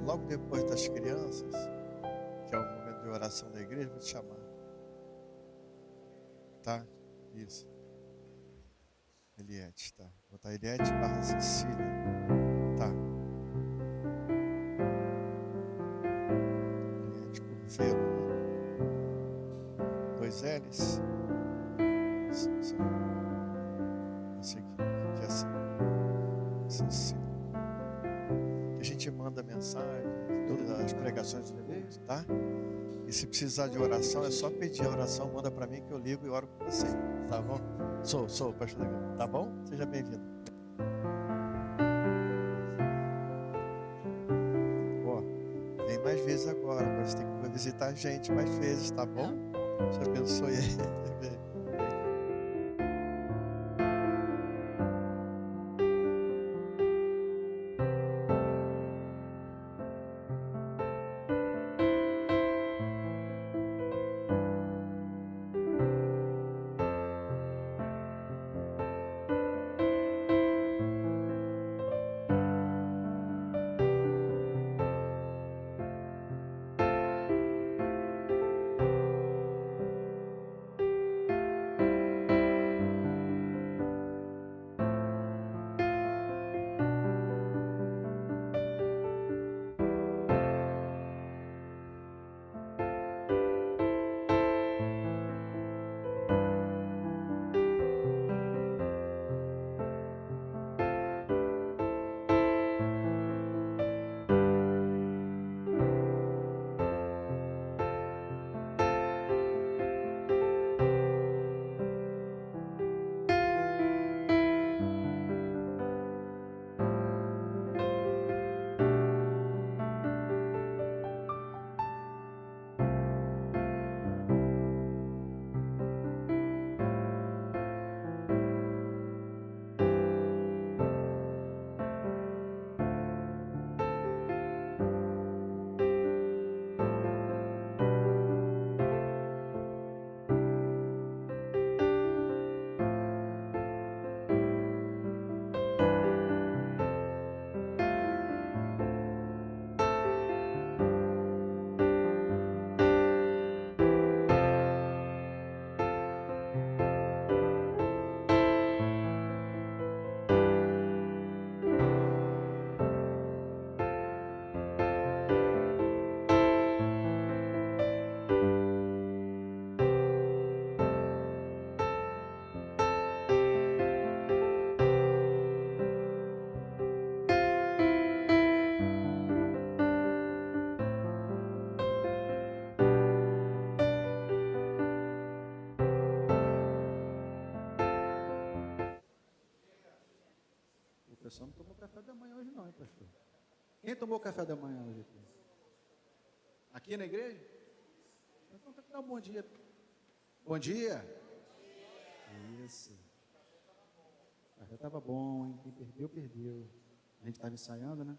logo depois das crianças, que é o momento de oração da igreja, vou te chamar. Tá? Isso. Eliette, tá. Vou botar Eliette barra Cecília. Tá. Eliette Curvelo, né? 2 L's. Isso aqui é assim. Cecília. Que a gente manda mensagem, todas as pregações do culto, tá? E se precisar de oração, é só pedir a oração, manda para mim que eu ligo e oro com você, tá bom? Sou, pastor Legal, tá bom? Seja bem-vindo. Ó, vem mais vezes agora, você tem que visitar a gente mais vezes, tá bom? Te abençoe aí. O pessoal não tomou café da manhã hoje não, hein, pastor? Quem tomou café da manhã hoje aqui? Aqui na igreja? Então tem que dar um bom dia. Bom dia. Isso. O café estava bom, hein? Quem perdeu, perdeu. A gente estava ensaiando, né?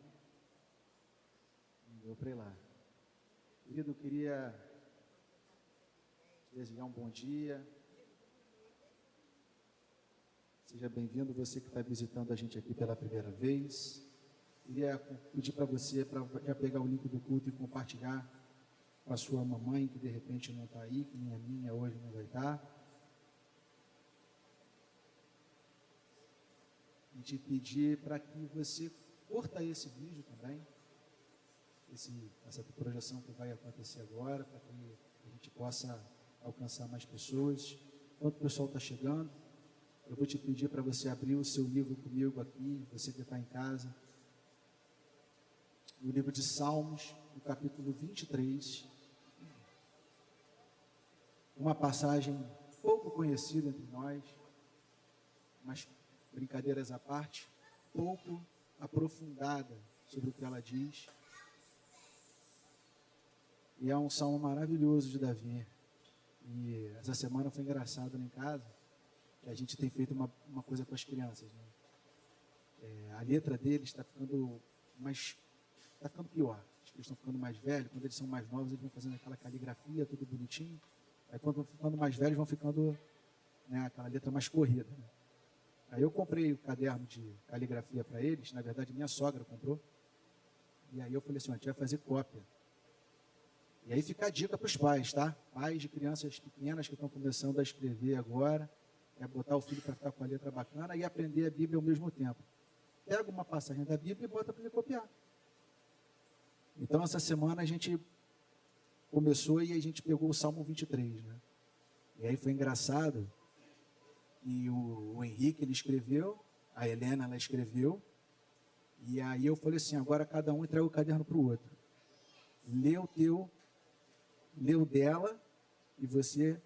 Não deu para ir lá. Querido, eu queria te desejar um bom dia. Seja bem-vindo, você que está visitando a gente aqui pela primeira vez. Queria pedir para você para já pegar o link do culto e compartilhar com a sua mamãe, que de repente não está aí, que nem a minha hoje não vai estar. E te pedir para que você curta esse vídeo também, essa projeção que vai acontecer agora, para que a gente possa alcançar mais pessoas. Enquanto o pessoal está chegando, eu vou te pedir para você abrir o seu livro comigo aqui, você que está em casa, no livro de Salmos, no capítulo 23, uma passagem pouco conhecida entre nós, mas brincadeiras à parte, pouco aprofundada sobre o que ela diz. E é um salmo maravilhoso de Davi. E essa semana foi engraçado lá em casa, que a gente tem feito uma coisa com as crianças, né? A letra deles está ficando pior. Acho que eles estão ficando mais velhos. Quando eles são mais novos, eles vão fazendo aquela caligrafia, tudo bonitinho. Aí quando vão ficando mais velhos, vão ficando, né, aquela letra mais corrida, né? Aí eu comprei o caderno de caligrafia para eles. Na verdade, minha sogra comprou. E aí eu falei assim, a gente vai fazer cópia. E aí fica a dica para os pais, tá? Pais de crianças pequenas que estão começando a escrever agora, botar o filho para ficar com a letra bacana e aprender a Bíblia ao mesmo tempo. Pega uma passagem da Bíblia e bota para ele copiar. Então, essa semana a gente começou e a gente pegou o Salmo 23, né? E aí foi engraçado que o Henrique, ele escreveu, a Helena, ela escreveu, e aí eu falei assim, agora cada um entrega o caderno para o outro. Lê o teu, lê o dela, e você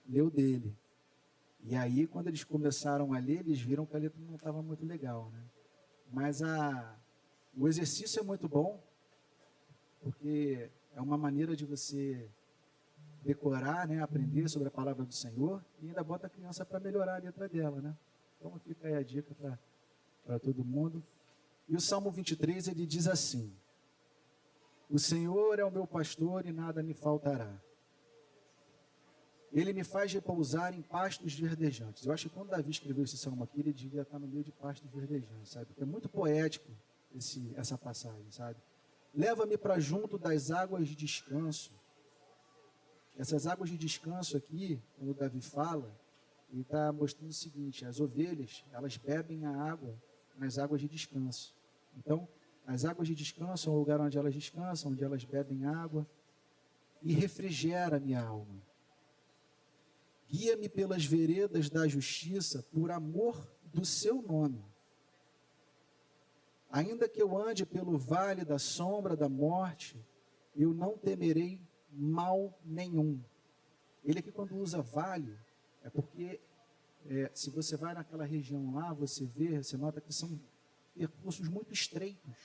lê o dele. E aí, quando eles começaram a ler, eles viram que a letra não estava muito legal, né? Mas o exercício é muito bom, porque é uma maneira de você decorar, né, aprender sobre a palavra do Senhor, e ainda bota a criança para melhorar a letra dela, né? Então fica aí a dica para todo mundo. E o Salmo 23, ele diz assim: o Senhor é o meu pastor e nada me faltará. Ele me faz repousar em pastos verdejantes. Eu acho que quando Davi escreveu esse salmo aqui, ele devia estar no meio de pastos verdejantes, sabe? Porque é muito poético essa passagem, sabe? Leva-me para junto das águas de descanso. Essas águas de descanso aqui, quando Davi fala, ele está mostrando o seguinte: as ovelhas, elas bebem a água nas águas de descanso. Então, as águas de descanso é o lugar onde elas descansam, onde elas bebem água, e refrigera a minha alma. Guia-me pelas veredas da justiça, por amor do seu nome. Ainda que eu ande pelo vale da sombra da morte, eu não temerei mal nenhum. Ele aqui, quando usa vale, é porque se você vai naquela região lá, você nota que são percursos muito estreitos.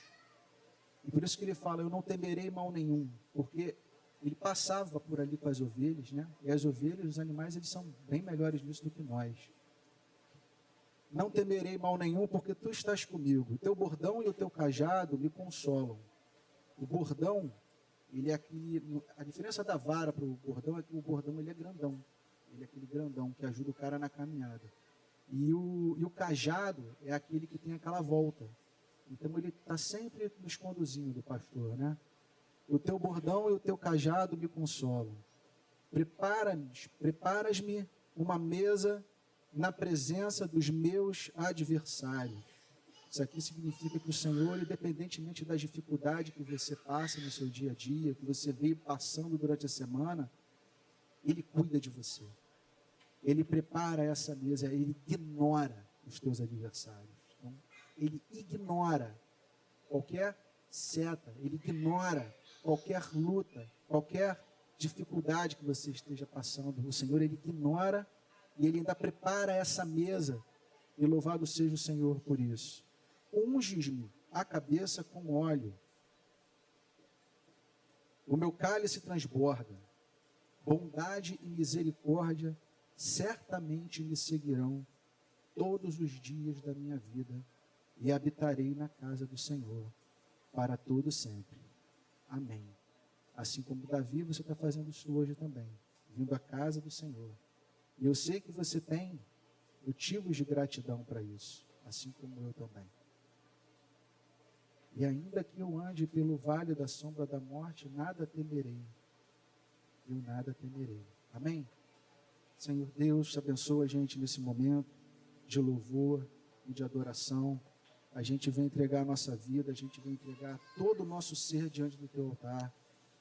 E por isso que ele fala, eu não temerei mal nenhum, porque ele passava por ali com as ovelhas, né? E as ovelhas, os animais, eles são bem melhores nisso do que nós. Não temerei mal nenhum, porque tu estás comigo. O teu bordão e o teu cajado me consolam. O bordão, ele é aquele... A diferença da vara para o bordão é que o bordão, ele é grandão. Ele é aquele grandão que ajuda o cara na caminhada. E o cajado é aquele que tem aquela volta. Então, ele está sempre nos conduzindo, o pastor, né? O teu bordão e o teu cajado me consolam. Preparas-me uma mesa na presença dos meus adversários. Isso aqui significa que o Senhor, independentemente das dificuldades que você passa no seu dia a dia, que você veio passando durante a semana, Ele cuida de você. Ele prepara essa mesa, Ele ignora os teus adversários. Então, Ele ignora qualquer seta, Ele ignora qualquer luta, qualquer dificuldade que você esteja passando. O Senhor, Ele ignora e Ele ainda prepara essa mesa. E louvado seja o Senhor por isso. Unges-me a cabeça com óleo. O meu cálice transborda. Bondade e misericórdia certamente me seguirão todos os dias da minha vida e habitarei na casa do Senhor para todo sempre. Amém. Assim como Davi, você está fazendo isso hoje também, vindo à casa do Senhor. E eu sei que você tem motivos de gratidão para isso, assim como eu também. E ainda que eu ande pelo vale da sombra da morte, nada temerei. Eu nada temerei. Amém? Senhor Deus, abençoa a gente nesse momento de louvor e de adoração. A gente vem entregar a nossa vida, a gente vem entregar todo o nosso ser diante do teu altar,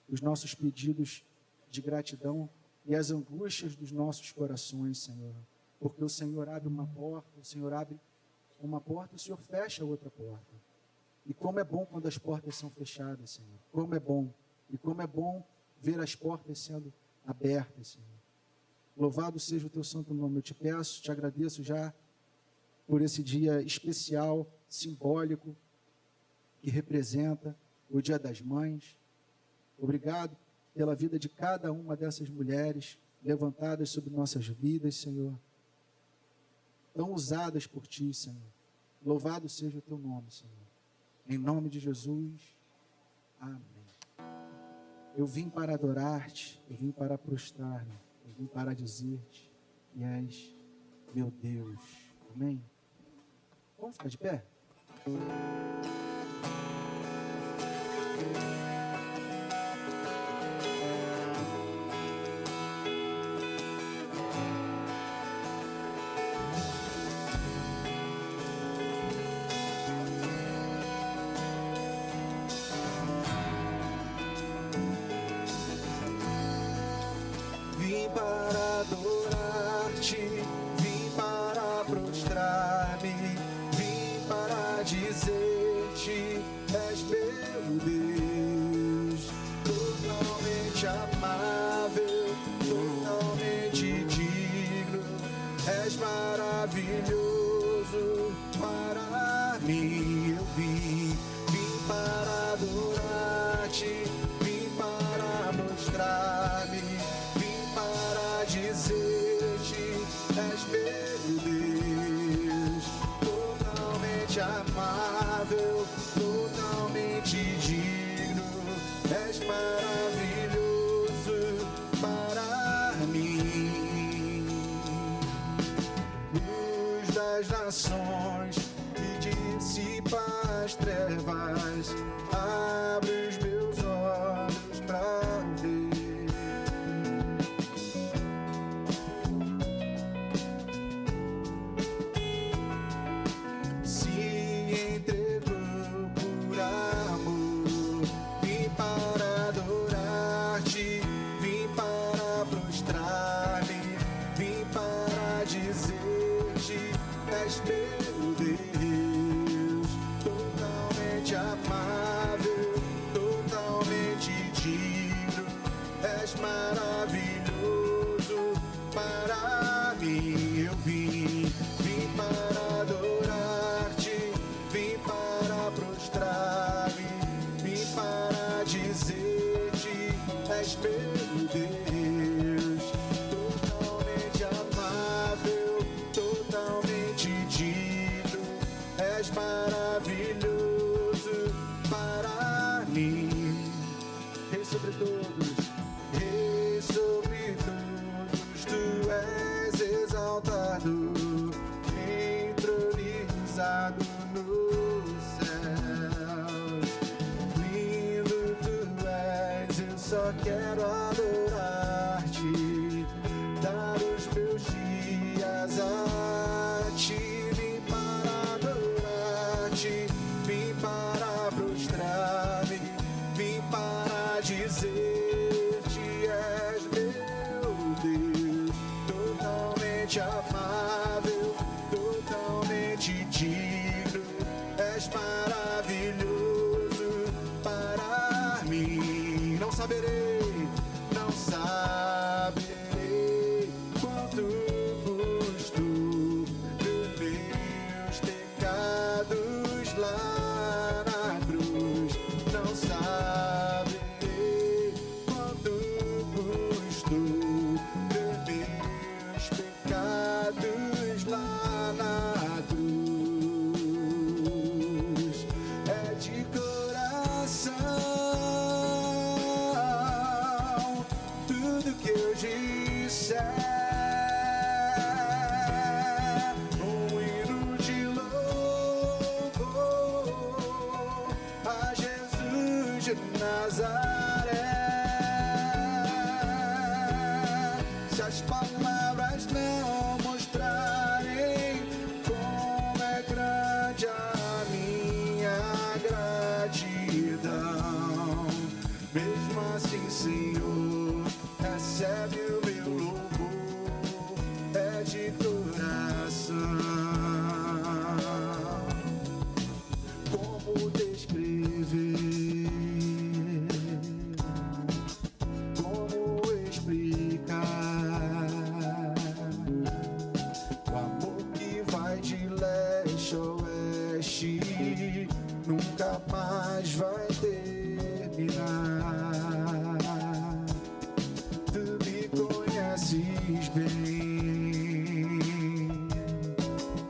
os nossos pedidos de gratidão e as angústias dos nossos corações, Senhor. Porque o Senhor abre uma porta, o Senhor abre uma porta, o Senhor fecha outra porta. E como é bom quando as portas são fechadas, Senhor. Como é bom. E como é bom ver as portas sendo abertas, Senhor. Louvado seja o teu santo nome. Eu te peço, te agradeço já por esse dia especial, simbólico, que representa o Dia das Mães. Obrigado pela vida de cada uma dessas mulheres levantadas sobre nossas vidas, Senhor. Tão usadas por Ti, Senhor. Louvado seja o Teu nome, Senhor. Em nome de Jesus. Amém. Eu vim para adorar-te, eu vim para prostrar-me, eu vim para dizer-te que és meu Deus. Amém? Vamos ficar de pé? Vim para adorar-te, vim para prostrar-me, vim para dizer-te, és meu Deus, totalmente amável, totalmente digno, és maravilhoso para mim. Eu vim para adorar-te, vim para prostrar-me, para dizer-te, és meu Deus, totalmente amável, totalmente digno, és maravilhoso para mim. Luz das nações que dissipa as trevas, abre os meus olhos para ver. És meu Deus, totalmente amável, totalmente digno, és maravilhoso para mim. Eu vim para adorar-te, vim para prostrar-me, vim para dizer-te, és meu Deus, totalmente amável, totalmente digno, és maravilhoso para mim. Rei sobre todos, tu és exaltado, entronizado nos céus. Lindo tu és, eu só quero adorar-te, dar os meus dias a ti. Vim para adorar-te, vim para prostrar-me, vim para dizer-te, és meu Deus, totalmente amável, totalmente digno, és maravilhoso para mim. Não saberei quanto custo dos meus pecados lá na cruz. Não saberei quanto custo dos meus pecados lá na cruz. É de coração tudo que eu disser, um hino de louvor a Jesus de Nazaré. Se as palavras não mostrarem como é grande a minha gratidão, mesmo assim, Senhor, recebe o meu louvor, é de coração. Como descrever, como explicar o amor que vai de leste a oeste, nunca mais vai terminar. Tu me conheces bem,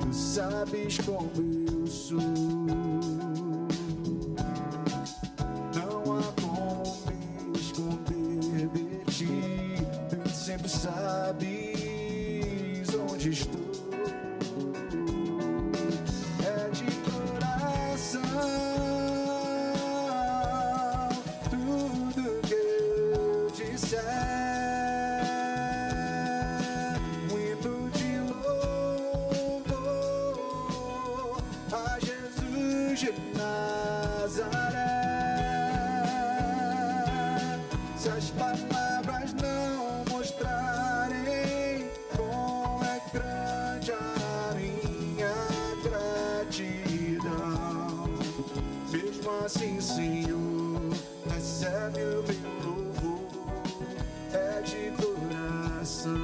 tu sabes como eu sou. Não há como me esconder de ti, tu sempre sabes onde estou. É de coração de Nazaré. Se as palavras não mostrarem como é grande a minha gratidão, mesmo assim, Senhor, recebe o meu louvor, é de coração.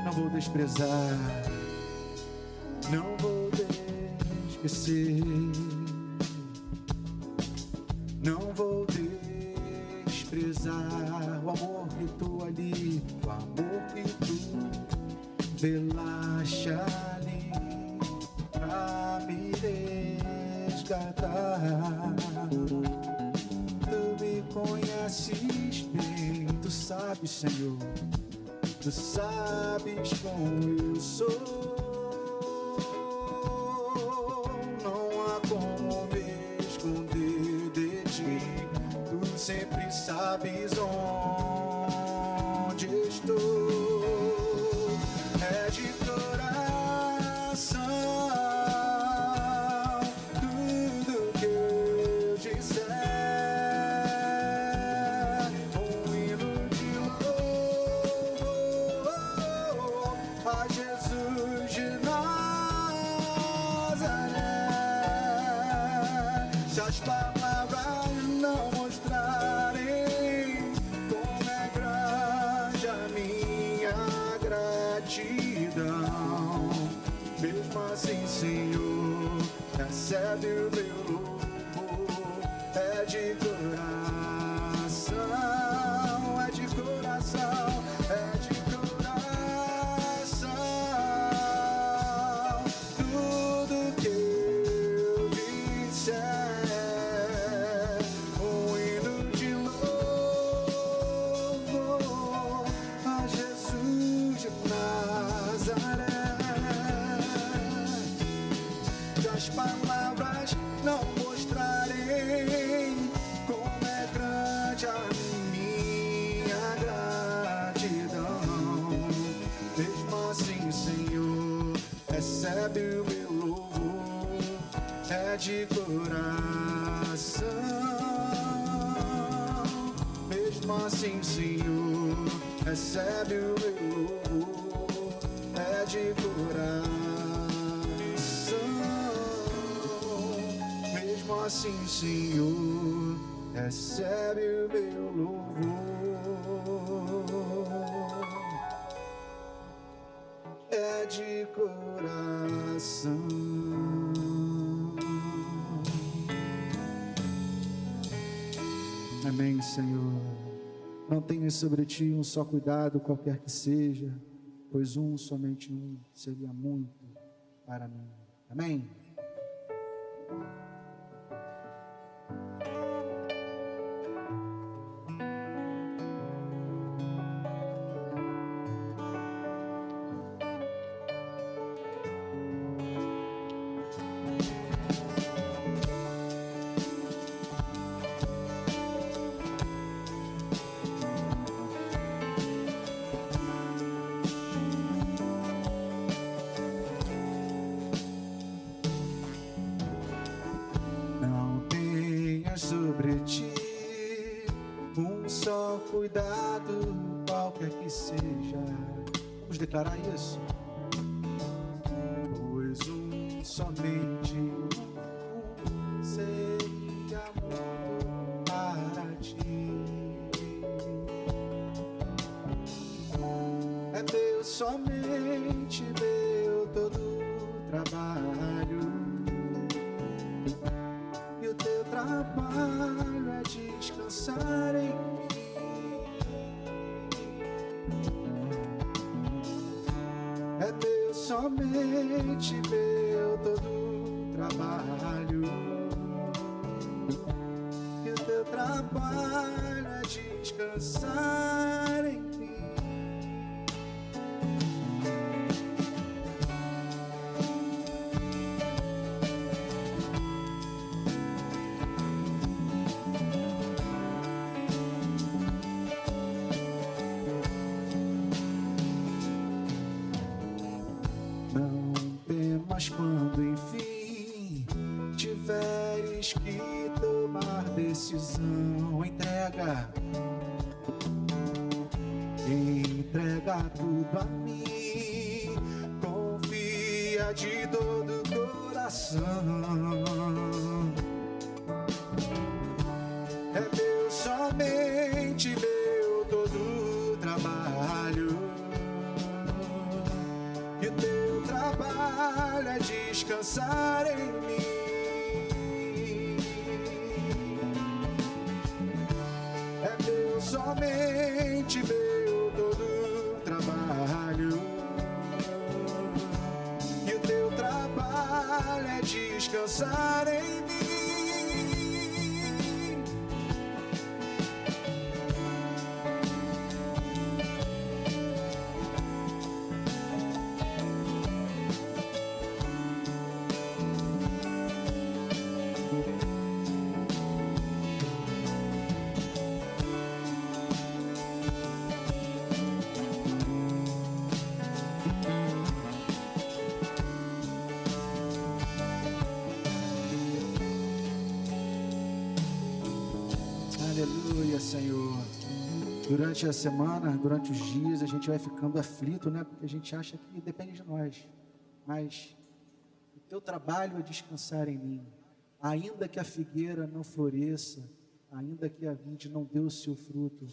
Não vou desprezar, não vou esquecer, não vou desprezar o amor que tu ali, o amor que tu velaste ali pra me resgatar. Tu me conheces bem, tu sabes, Senhor. Tu sabes como eu sou, não há como me esconder de ti. Tu sempre sabes onde estou, é de coração. Tudo que eu disser, um hino de louvor a Jesus de Nazaré. Se as palavras não mostrarem como é grande a minha gratidão, mesmo assim, Senhor, recebe o meu louvor, é de coração, é de coração, é de coração. Tudo que eu disser, um hino de louvor a Jesus de Nazaré. Se as palavras não mostrarem como é grande a minha gratidão, mesmo assim, Senhor, recebe o meu louvor, é de coração. Mesmo assim, Senhor, recebe o meu louvor, é de coração. Mesmo assim, Senhor, recebe o meu louvor, é de coração. Amém, Senhor. Não tenhas sobre ti um só cuidado, qualquer que seja, pois somente um, seria muito para mim. Amém. Sobre ti um só cuidado, qualquer que seja. Vamos declarar isso. Pois somente seria muito para ti. É meu, somente meu todo o trabalho, e o teu trabalho trabalho é descansar em mim. É meu, somente meu todo trabalho. E o teu trabalho é descansar em mim. Não temas quando enfim tiveres que tomar decisão. Entrega tudo a mim, confia de todo o coração. É meu, somente meu todo trabalho. E o teu trabalho é descansar em mim. É meu, somente meu todo trabalho. E o teu trabalho é descansar em mim. Aleluia, Senhor. Durante a semana, durante os dias, a gente vai ficando aflito, né? Porque a gente acha que depende de nós. Mas o teu trabalho é descansar em mim. Ainda que a figueira não floresça, ainda que a vide não dê o seu fruto,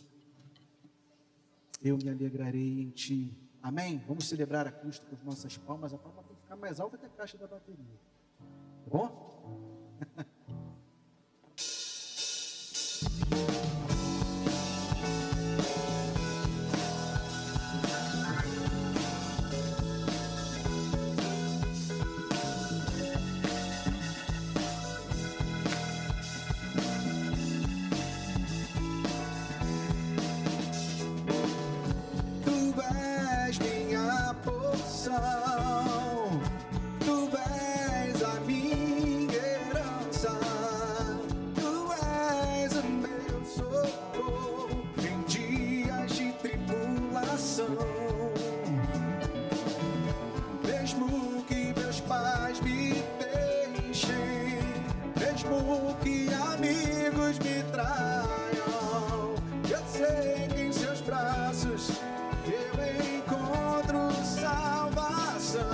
eu me alegrarei em ti. Amém? Vamos celebrar a Cristo com as nossas palmas. A palma tem que ficar mais alta que a caixa da bateria. Tá bom? Tu és a minha herança, tu és o meu socorro em dias de tribulação. Mesmo que meus pais me deixem, mesmo que amigos me traiam, eu sei que em seus braços eu encontro salvação.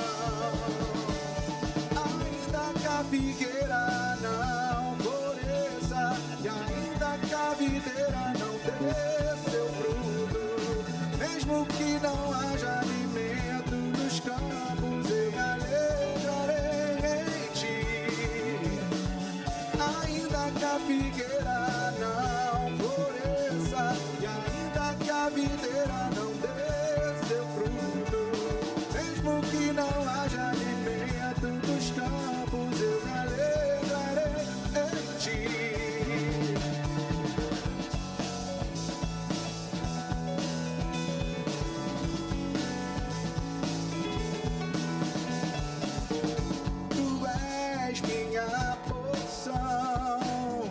Ainda que a figueira não floresça e ainda que a videira não dê seu fruto, mesmo que não haja alimento nos campos, eu me alegrarei em ti. Ainda que a figueira não floresça e ainda que a videira não dê seu fruto, mesmo que não haja alimento nos campos, eu me alegrarei em ti. Tu és minha porção,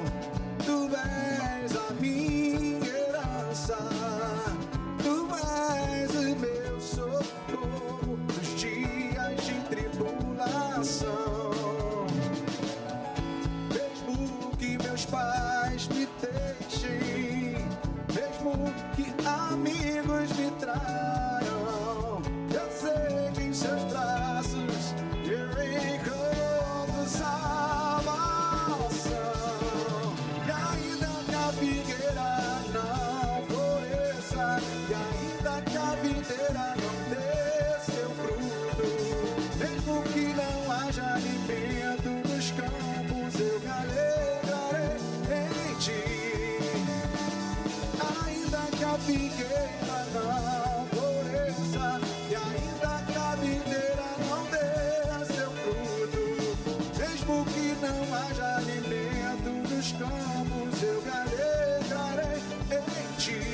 tu és a minha herança, tu és o meu socorro nos dias de tribulação. Mesmo que meus pais me deixem, mesmo que amigos me traiam, eu sei que em seus braços eu encontro salvação. E ainda que a figueira não floresça e ainda que a videira não dê seu fruto, mesmo que não haja alimento nos campos, eu me alegrarei figueira não floresça, e ainda que a videira não dê seu fruto, mesmo que não haja alimento nos campos, eu me alegrarei em ti.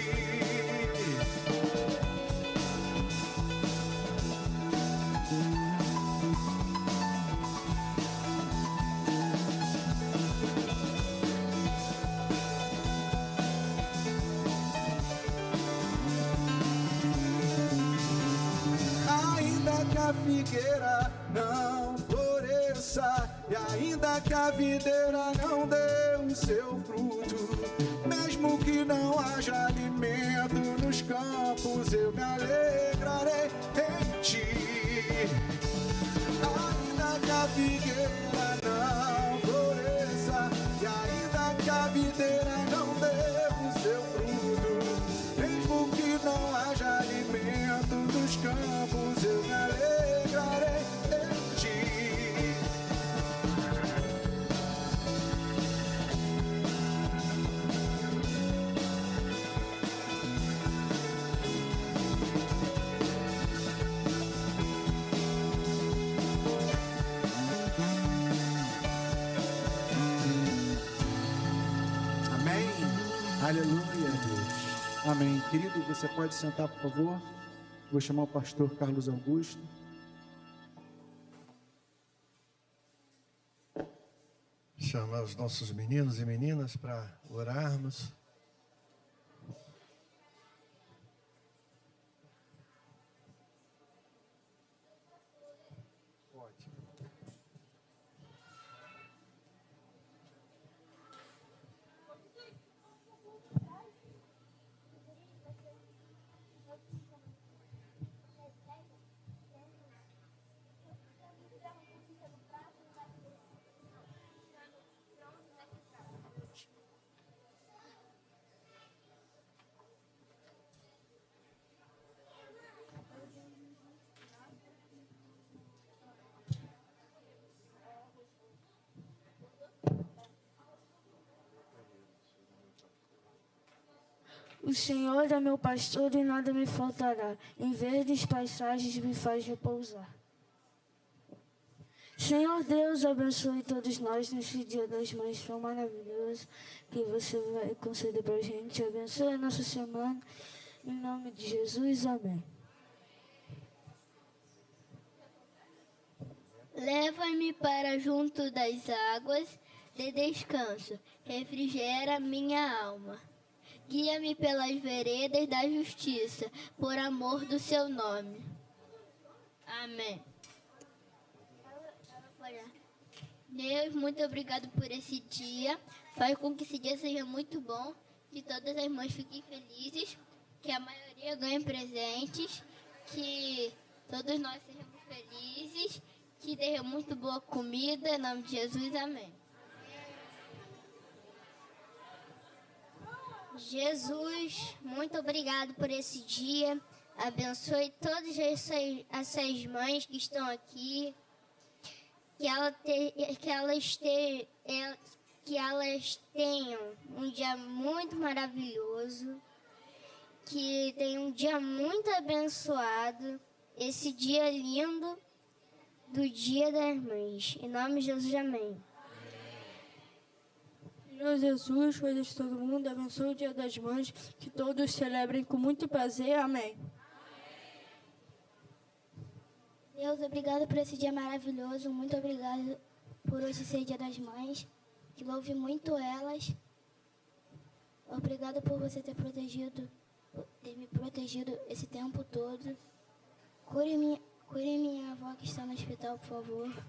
A figueira não floresça, e ainda que a videira não dê o seu fruto, mesmo que não haja alimento nos campos, eu me alegrarei em ti. Ainda que a figueira não floresça, e ainda que a videira não dê o seu fruto, mesmo que não haja alimento nos campos, eu me alegrarei em ti. Amém. Aleluia, Deus. Amém. Querido, você pode sentar, por favor? Vou chamar o pastor Carlos Augusto. Chamar os nossos meninos e meninas para orarmos. Pode. O Senhor é meu pastor e nada me faltará. Em verdes paisagens me faz repousar. Senhor Deus, abençoe todos nós nesse Dia das Mães tão maravilhoso que você vai conceder para a gente. Abençoe a nossa semana. Em nome de Jesus, amém. Leva-me para junto das águas de descanso, refrigera minha alma. Guia-me pelas veredas da justiça, por amor do seu nome. Amém. Deus, muito obrigado por esse dia. Faz com que esse dia seja muito bom, que todas as mães fiquem felizes, que a maioria ganhe presentes, que todos nós sejamos felizes, que tenha muito boa comida. Em nome de Jesus, amém. Jesus, muito obrigado por esse dia. Abençoe todas essas mães que estão aqui. Que elas tenham um dia muito maravilhoso. Que tenham um dia muito abençoado. Esse dia lindo do Dia das Mães. Em nome de Jesus, amém. Senhor Jesus, cuide de todo mundo, abençoe o Dia das Mães, que todos celebrem com muito prazer. Amém. Deus, obrigado por esse dia maravilhoso. Muito obrigado por hoje ser Dia das Mães. Que louve muito elas. Obrigado por você ter me protegido esse tempo todo. Cure minha avó que está no hospital, por favor.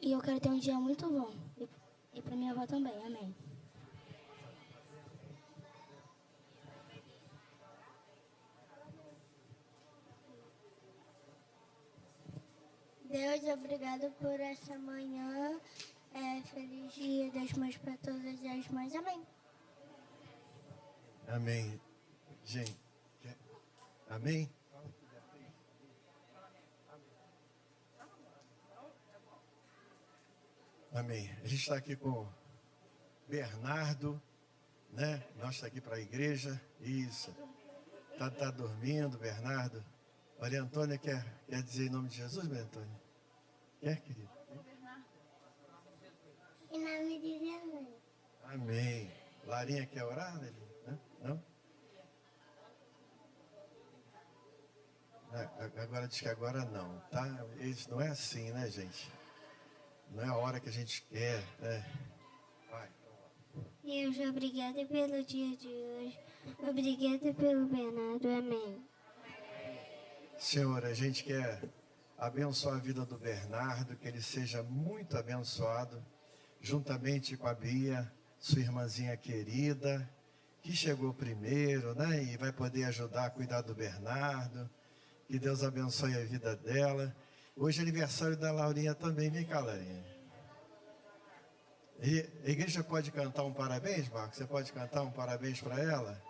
E eu quero ter um dia muito bom. E para minha avó também. Amém. Deus, obrigado por essa manhã. Feliz Dia das Mães para todas as mães. Amém. Amém. Gente, amém? Amém. A gente está aqui com Bernardo né? Nós estamos aqui para a igreja. Isso. Tá dormindo, Bernardo. Maria Antônia quer dizer em nome de Jesus, Maria Antônia? Quer, querido? Em nome de Jesus. Amém. Larinha quer orar, né? Não? Agora diz que agora não, tá? Isso não é assim, né, gente? Não é a hora que a gente quer, né? Vai. Deus, obrigada pelo dia de hoje. Obrigada pelo Bernardo. Amém. Senhor, a gente quer abençoar a vida do Bernardo, que ele seja muito abençoado, juntamente com a Bia, sua irmãzinha querida, que chegou primeiro, né? E vai poder ajudar a cuidar do Bernardo. Que Deus abençoe a vida dela. Hoje é aniversário da Laurinha também, vem cá, Laurinha. E a igreja pode cantar um parabéns, Marcos? Você pode cantar um parabéns para ela?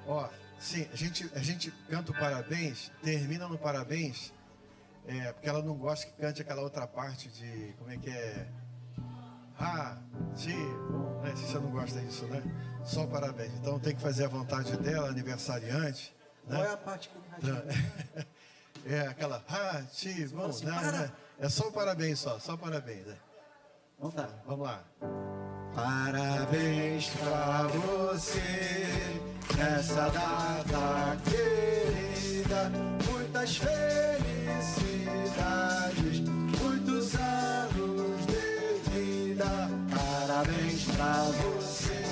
Ó, sim, a gente canta o parabéns, termina no parabéns, porque ela não gosta que cante aquela outra parte de, como é que é? Né? Se você não gosta disso, né? Só parabéns. Então tem que fazer a vontade dela, aniversariante. Né? Qual é a parte que É aquela bom, assim, né? É só um parabéns, só parabéns, né? Então tá. Vamos lá. Parabéns pra você nessa data querida. Muitas felicidades, muitos anos de vida. Parabéns pra você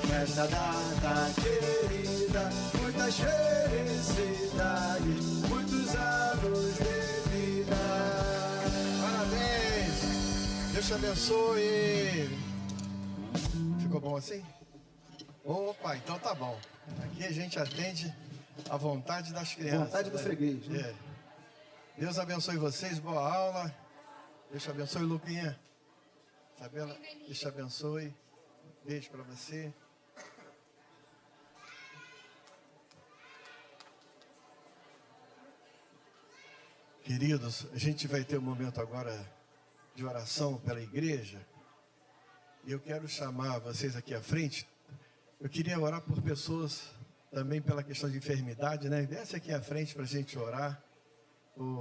nessa data querida. Muitas felicidades, muitos anos de vida. Parabéns! Deus te abençoe! Ficou bom assim? Opa, então tá bom. Aqui a gente atende a vontade das crianças. Vontade do freguês, né? Deus abençoe vocês, boa aula. Deus te abençoe, Luquinha. Isabela, Deus te abençoe. Beijo para você. Queridos, a gente vai ter um momento agora de oração pela igreja. E eu quero chamar vocês aqui à frente. Eu queria orar por pessoas também pela questão de enfermidade, né? Desce aqui à frente para a gente orar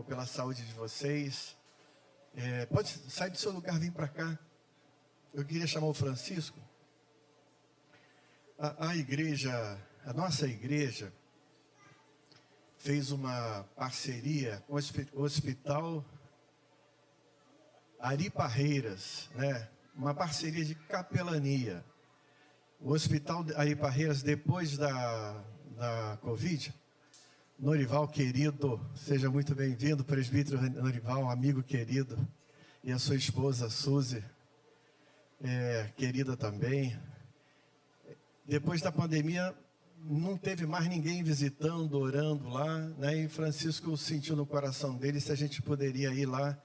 pela saúde de vocês. Pode sair do seu lugar, vir para cá. Eu queria chamar o Francisco. A nossa igreja fez uma parceria com o Hospital Ari Parreiras, né? Uma parceria de capelania. O Hospital Ari Parreiras, depois da Covid, Norival querido, seja muito bem-vindo, presbítero Norival, amigo querido, e a sua esposa Suzy, querida também. Depois da pandemia, não teve mais ninguém visitando, orando lá, né? E Francisco sentiu no coração dele se a gente poderia ir lá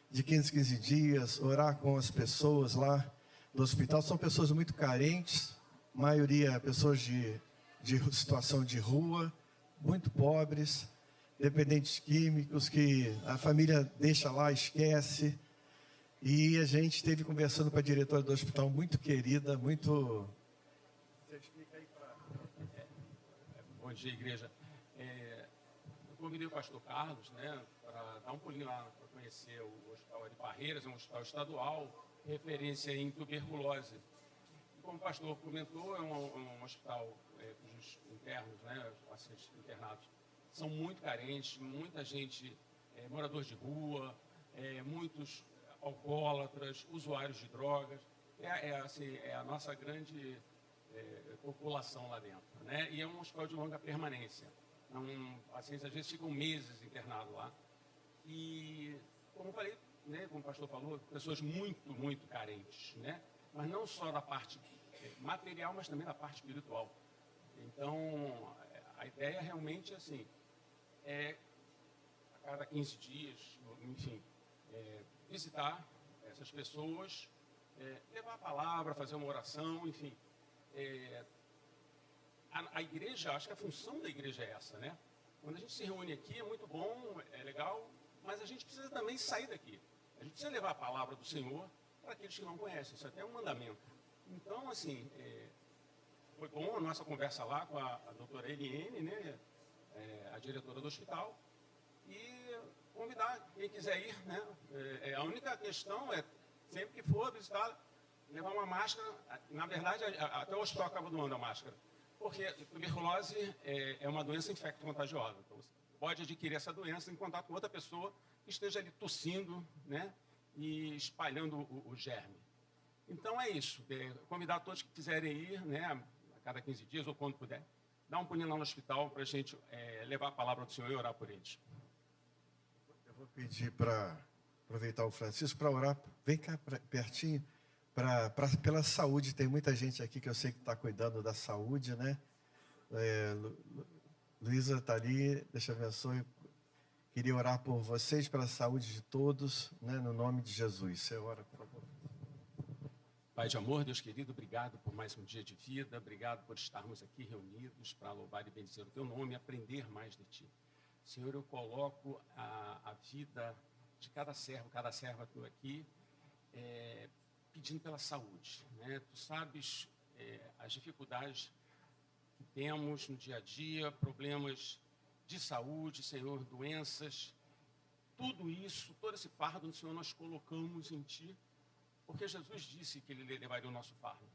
de 15 dias, orar com as pessoas lá do hospital. São pessoas muito carentes, maioria pessoas de situação de rua, muito pobres, dependentes químicos, que a família deixa lá, esquece. E a gente esteve conversando com a diretora do hospital, muito querida, muito... Você explica aí para... Bom dia, igreja. Eu convidei o pastor Carlos, né, para dar um pulinho lá para conhecer o Hospital Ari Parreiras, é um hospital estadual, referência em tuberculose. E como o pastor comentou, é um hospital cujos internos, né, os pacientes internados, são muito carentes, muita gente, moradores de rua, muitos alcoólatras, usuários de drogas. É a nossa grande população lá dentro, né? E é um hospital de longa permanência. Pacientes às vezes ficam meses internados lá. E, como eu falei, né, como o pastor falou, pessoas muito, muito carentes, né? Mas não só da parte material, mas também da parte espiritual. Então, a ideia realmente assim, a cada 15 dias, enfim, visitar essas pessoas, levar a palavra, fazer uma oração, enfim. A igreja, acho que a função da igreja é essa, né? Quando a gente se reúne aqui é muito bom, é legal, mas a gente precisa também sair daqui. A gente precisa levar a palavra do Senhor para aqueles que não conhecem. Isso até é um mandamento, Então, assim, foi bom a nossa conversa lá com a doutora Eliene, né, a diretora do hospital, e convidar quem quiser ir, né? A única questão é, sempre que for visitar, levar uma máscara. Na verdade, até o hospital acaba doando a máscara, porque tuberculose é uma doença infecto-contagiosa. Então, você pode adquirir essa doença em contato com outra pessoa que esteja ali tossindo, né, e espalhando o germe. Então, é isso. Convidar todos que quiserem ir, né, a cada 15 dias ou quando puder, dar um pulinho lá no hospital para a gente levar a palavra do Senhor e orar por eles. Eu vou pedir para aproveitar o Francisco para orar. Vem cá pertinho, pela saúde. Tem muita gente aqui que eu sei que está cuidando da saúde, né? Luísa está ali, Deus te abençoe. Queria orar por vocês, pela saúde de todos, né? No nome de Jesus. Você ora, por favor. Pai de amor, Deus querido, obrigado por mais um dia de vida, obrigado por estarmos aqui reunidos para louvar e bendizer o Teu nome e aprender mais de Ti. Senhor, eu coloco a vida de cada serva Tua aqui, pedindo pela saúde, né? Tu sabes as dificuldades que temos no dia a dia, problemas de saúde, Senhor, doenças, tudo isso, todo esse fardo, Senhor, nós colocamos em Ti, porque Jesus disse que Ele levaria o nosso fardo.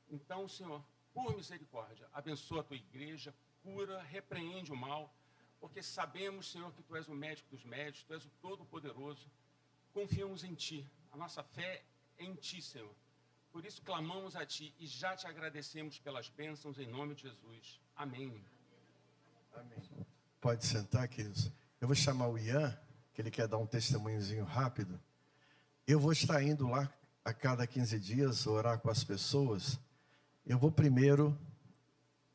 Então, Senhor, por misericórdia, abençoa a Tua igreja, cura, repreende o mal, porque sabemos, Senhor, que Tu és o médico dos médicos, Tu és o Todo-Poderoso. Confiamos em Ti, a nossa fé é em Ti, Senhor. Por isso clamamos a Ti e já Te agradecemos pelas bênçãos em nome de Jesus. Amém. Amém. Pode sentar, queridos. Eu vou chamar o Ian, que ele quer dar um testemunhozinho rápido. Eu vou estar indo lá a cada 15 dias orar com as pessoas. Eu vou primeiro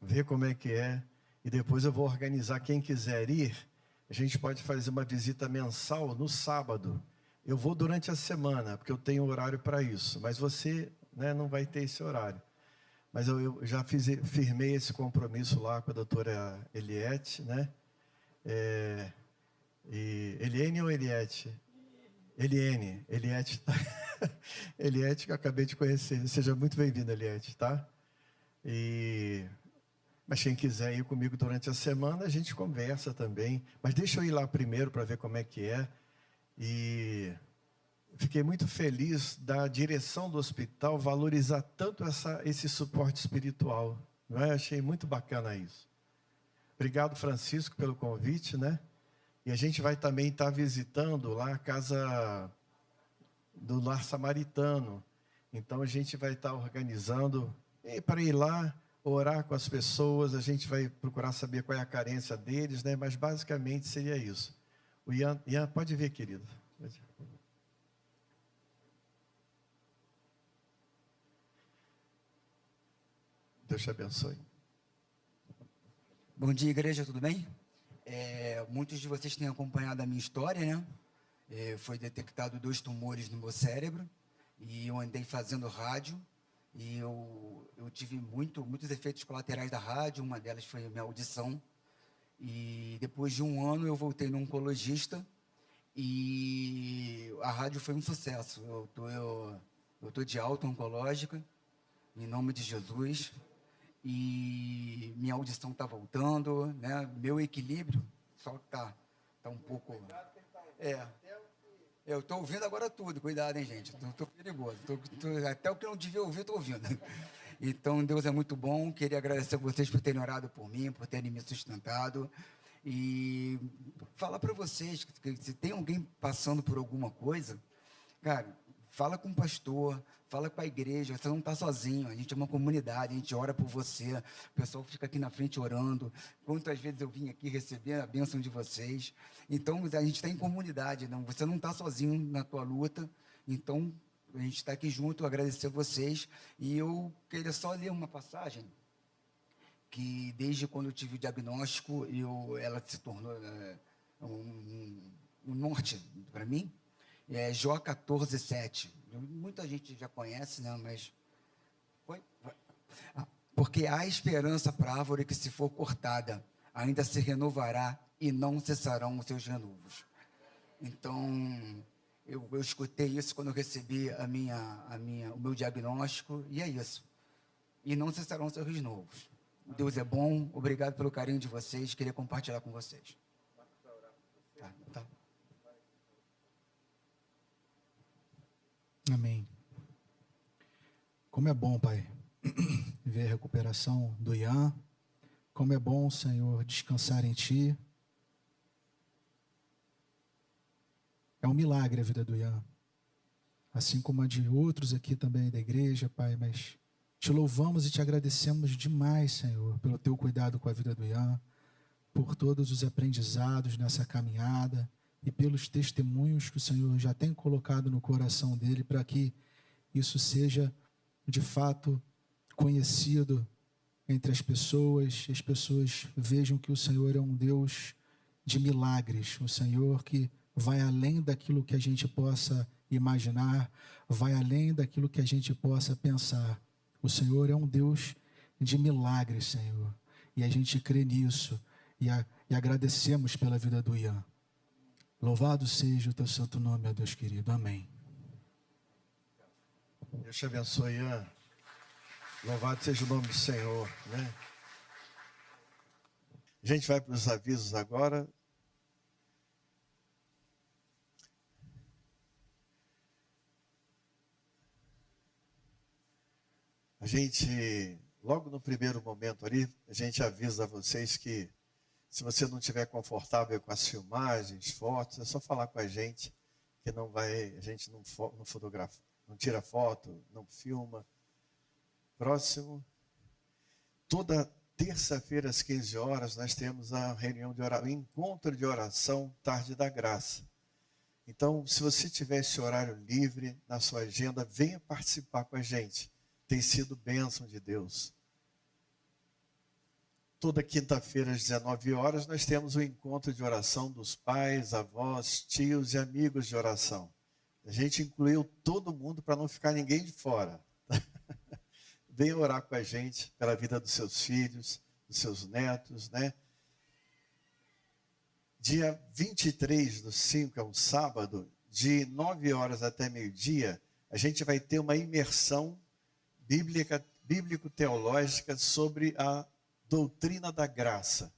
ver como é que é e depois eu vou organizar. Quem quiser ir, a gente pode fazer uma visita mensal no sábado. Eu vou durante a semana, porque eu tenho horário para isso, mas você, né, não vai ter esse horário. Mas eu já firmei esse compromisso lá com a doutora Eliette, né? Eliene ou Eliette? Eliene, Eliette, Eliette, que eu acabei de conhecer. Seja muito bem-vinda, Eliette, tá? Mas quem quiser ir comigo durante a semana, a gente conversa também. Mas deixa eu ir lá primeiro para ver como é que é. E fiquei muito feliz da direção do hospital valorizar tanto esse suporte espiritual. Não é? Achei muito bacana isso. Obrigado, Francisco, pelo convite, né? E a gente vai também estar visitando lá a casa do Lar Samaritano. Então, a gente vai estar organizando para ir lá, orar com as pessoas. A gente vai procurar saber qual é a carência deles, né? Mas, basicamente, seria isso. O Ian, pode vir, querido. Deus te abençoe. Bom dia, igreja, tudo bem? Muitos de vocês têm acompanhado a minha história, né? Foi detectado 2 tumores no meu cérebro e eu andei fazendo rádio e eu tive muitos efeitos colaterais da rádio. Uma delas foi a minha audição e depois de 1 ano eu voltei no oncologista e a rádio foi um sucesso. Eu tô de alta oncológica, em nome de Jesus. E minha audição está voltando, né? Meu equilíbrio só está um pouco... eu estou ouvindo agora tudo, cuidado, hein, gente? Estou perigoso. Até o que eu não devia ouvir, estou ouvindo. Então, Deus é muito bom. Queria agradecer a vocês por terem orado por mim, por terem me sustentado. E falar para vocês que se tem alguém passando por alguma coisa, cara, fala com o pastor, fala com a igreja, você não está sozinho, a gente é uma comunidade, a gente ora por você, o pessoal fica aqui na frente orando. Quantas vezes eu vim aqui receber a bênção de vocês. Então, a gente está em comunidade, não, você não está sozinho na tua luta. Então, a gente está aqui junto, agradecer a vocês. E eu queria só ler uma passagem, que desde quando eu tive o diagnóstico, ela se tornou um norte para mim. Jó 14:7. Muita gente já conhece, né? Mas porque há esperança para a árvore que, se for cortada, ainda se renovará e não cessarão os seus renovos. Então, Eu escutei isso quando eu recebi o meu diagnóstico, e é isso. E não cessarão sorrisos novos. Deus é bom, obrigado pelo carinho de vocês, queria compartilhar com vocês. Tá. Amém. Como é bom, Pai, ver a recuperação do Ian. Como é bom, Senhor, descansar em Ti. É um milagre a vida do Ian, assim como a de outros aqui também da igreja, Pai, mas Te louvamos e Te agradecemos demais, Senhor, pelo Teu cuidado com a vida do Ian, por todos os aprendizados nessa caminhada e pelos testemunhos que o Senhor já tem colocado no coração dele, para que isso seja, de fato, conhecido entre as pessoas vejam que o Senhor é um Deus de milagres, um Senhor que vai além daquilo que a gente possa imaginar, vai além daquilo que a gente possa pensar. O Senhor é um Deus de milagres, Senhor, e a gente crê nisso, e agradecemos pela vida do Ian. Louvado seja o Teu santo nome, ó Deus querido. Amém. Deus te abençoe, Ian. Louvado seja o nome do Senhor, né? A gente vai para os avisos agora. A gente, logo no primeiro momento ali, a gente avisa a vocês que se você não estiver confortável com as filmagens, fotos, é só falar com a gente, que não vai, a gente não fotografa, não tira foto, não filma. Próximo. Toda terça-feira às 15 horas nós temos a reunião de oração, o encontro de oração Tarde da Graça. Então, se você tiver esse horário livre na sua agenda, venha participar com a gente. Tem sido bênção de Deus. Toda quinta-feira às 19 horas nós temos o encontro de oração dos pais, avós, tios e amigos de oração. A gente incluiu todo mundo para não ficar ninguém de fora. Venha orar com a gente pela vida dos seus filhos, dos seus netos, né? Dia 23/5, é um sábado, de 9 horas até meio-dia, a gente vai ter uma imersão bíblico-teológica sobre a doutrina da graça.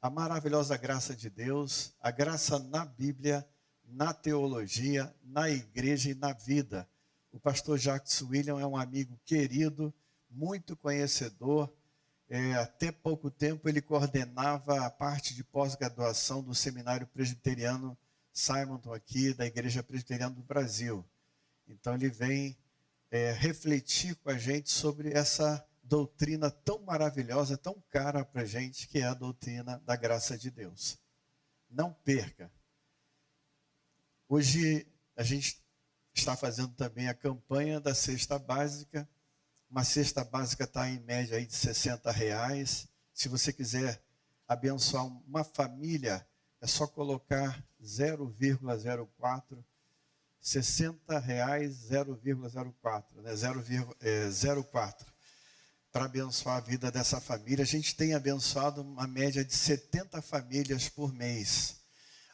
A maravilhosa graça de Deus, a graça na Bíblia, na teologia, na igreja e na vida. O pastor Jacques William é um amigo querido, muito conhecedor. Até pouco tempo ele coordenava a parte de pós-graduação do Seminário Presbiteriano Simonton aqui, da Igreja Presbiteriana do Brasil. Então ele vem refletir com a gente sobre essa doutrina tão maravilhosa, tão cara para a gente, que é a doutrina da graça de Deus. Não perca. Hoje a gente está fazendo também a campanha da cesta básica. Uma cesta básica está em média aí de R$60. Se você quiser abençoar uma família, é só colocar 0,04, R$60, 0,04, né? 0,04, para abençoar a vida dessa família. A gente tem abençoado uma média de 70 famílias por mês,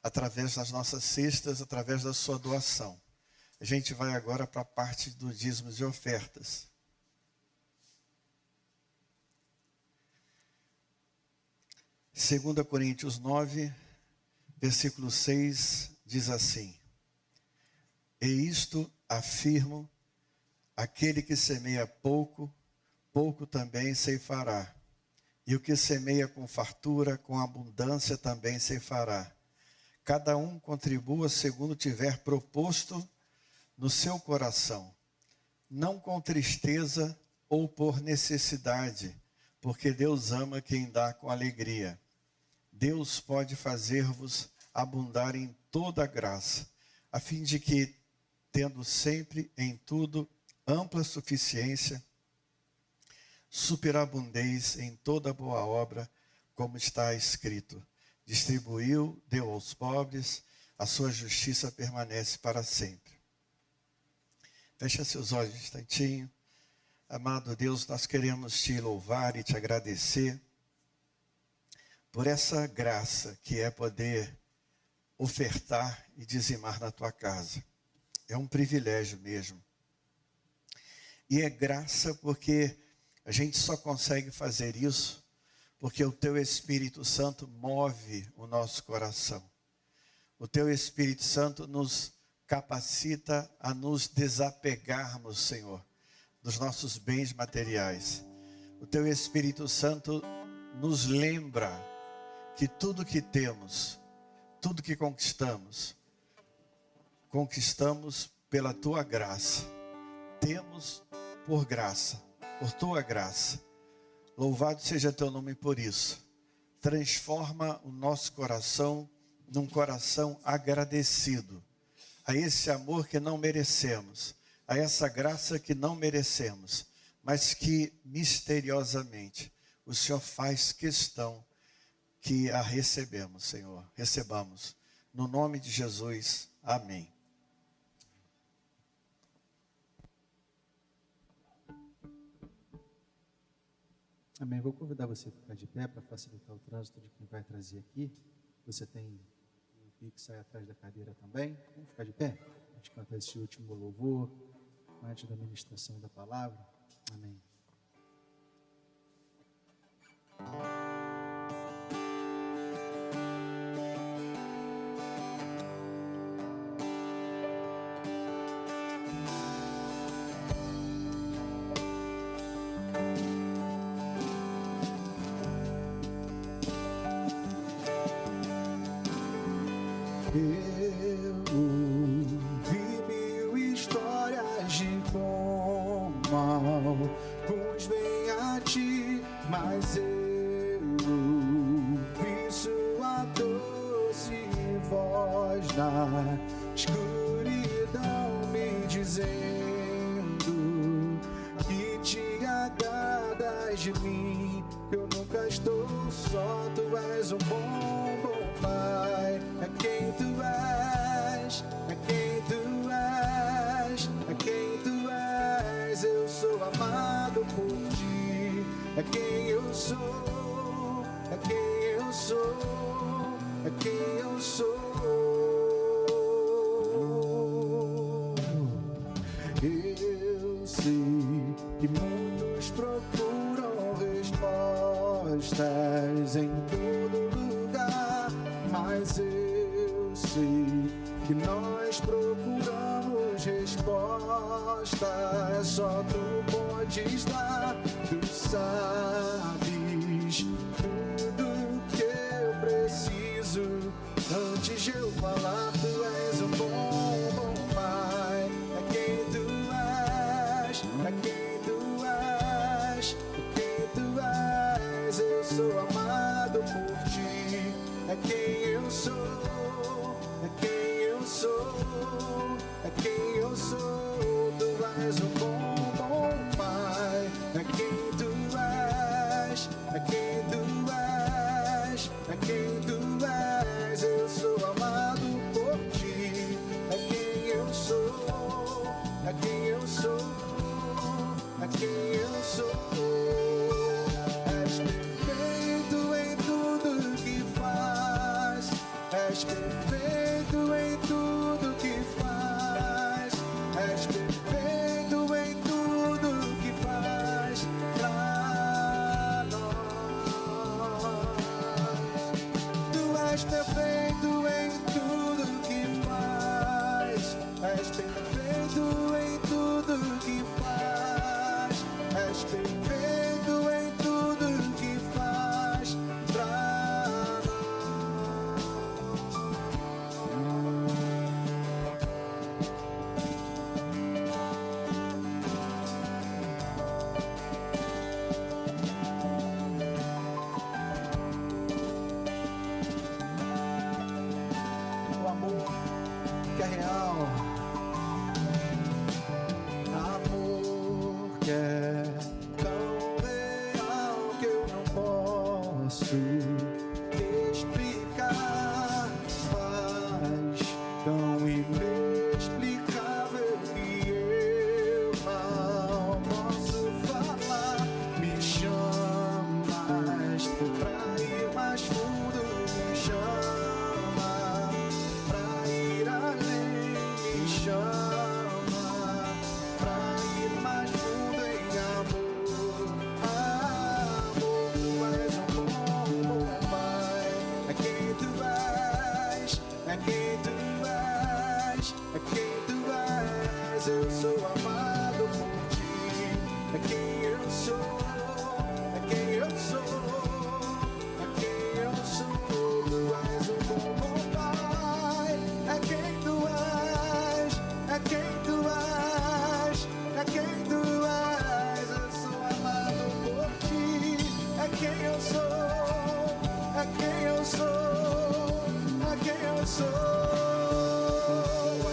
através das nossas cestas, através da sua doação. A gente vai agora para a parte dos dízimos e ofertas. Segunda Coríntios 9, versículo 6, diz assim: E isto afirmo, aquele que semeia pouco, pouco também ceifará. E o que semeia com fartura, com abundância também ceifará. Cada um contribua segundo tiver proposto no seu coração, não com tristeza ou por necessidade, porque Deus ama quem dá com alegria. Deus pode fazer-vos abundar em toda a graça, a fim de que, tendo sempre em tudo ampla suficiência, superabundeis em toda boa obra, como está escrito: distribuiu, deu aos pobres, a sua justiça permanece para sempre. Fecha seus olhos um instantinho. Amado Deus, nós queremos te louvar e te agradecer por essa graça que é poder ofertar e dizimar na tua casa. É um privilégio mesmo. E é graça porque a gente só consegue fazer isso porque o Teu Espírito Santo move o nosso coração. O Teu Espírito Santo nos capacita a nos desapegarmos, Senhor, dos nossos bens materiais. O Teu Espírito Santo nos lembra que tudo que temos, tudo que conquistamos pela Tua graça. Temos por graça, por Tua graça. Louvado seja Teu nome por isso. Transforma o nosso coração num coração agradecido a esse amor que não merecemos, a essa graça que não merecemos, mas que misteriosamente o Senhor faz questão que a recebemos, Senhor. Recebamos. No nome de Jesus. Amém. Amém. Vou convidar você a ficar de pé para facilitar o trânsito de quem vai trazer aqui. Você tem o Pix aí atrás da cadeira também. Vamos ficar de pé? A gente cantar esse último louvor antes da ministração da palavra. Amém. Eu vi 1000 histórias de como alguns vêm a ti, mas eu vi sua doce voz na escuridão me dizendo que te agradas de mim, que eu nunca estou só, tu és um bom pai. É quem tu és, é quem tu és, é quem tu és. Eu sou amado por ti. É quem eu sou, é quem eu sou, é quem eu sou. Eu sei que muitos procuram respostas em todo lugar, mas eu sei que nós procuramos respostas, só tu podes dar. Tu sabes tudo que eu preciso. Antes de eu falar, tu és um bom pai. É quem tu és, é quem tu és, é quem tu és. Eu sou amado por ti. É quem eu sou, é quem eu sou, é quem eu sou. Tu és um bom pai. É quem tu és, é quem tu és, é quem tu és. Eu sou amado por ti. É quem eu sou, é quem eu sou, é quem eu sou. És perfeito em tudo que faz. És perfeito em tudo que faz. És perfeito em tudo que faz pra nós. Tu és perfeito em tudo que faz. És perfeito em tudo que faz. És perfeito em tudo que faz pra o amor que é real, amor que é tão quem eu sou, é quem eu sou, é quem eu sou. Tu és um bom pai, é quem tu és, é quem tu és, é quem tu és. Eu sou amado por ti, é quem eu sou, é quem eu sou, é quem eu sou.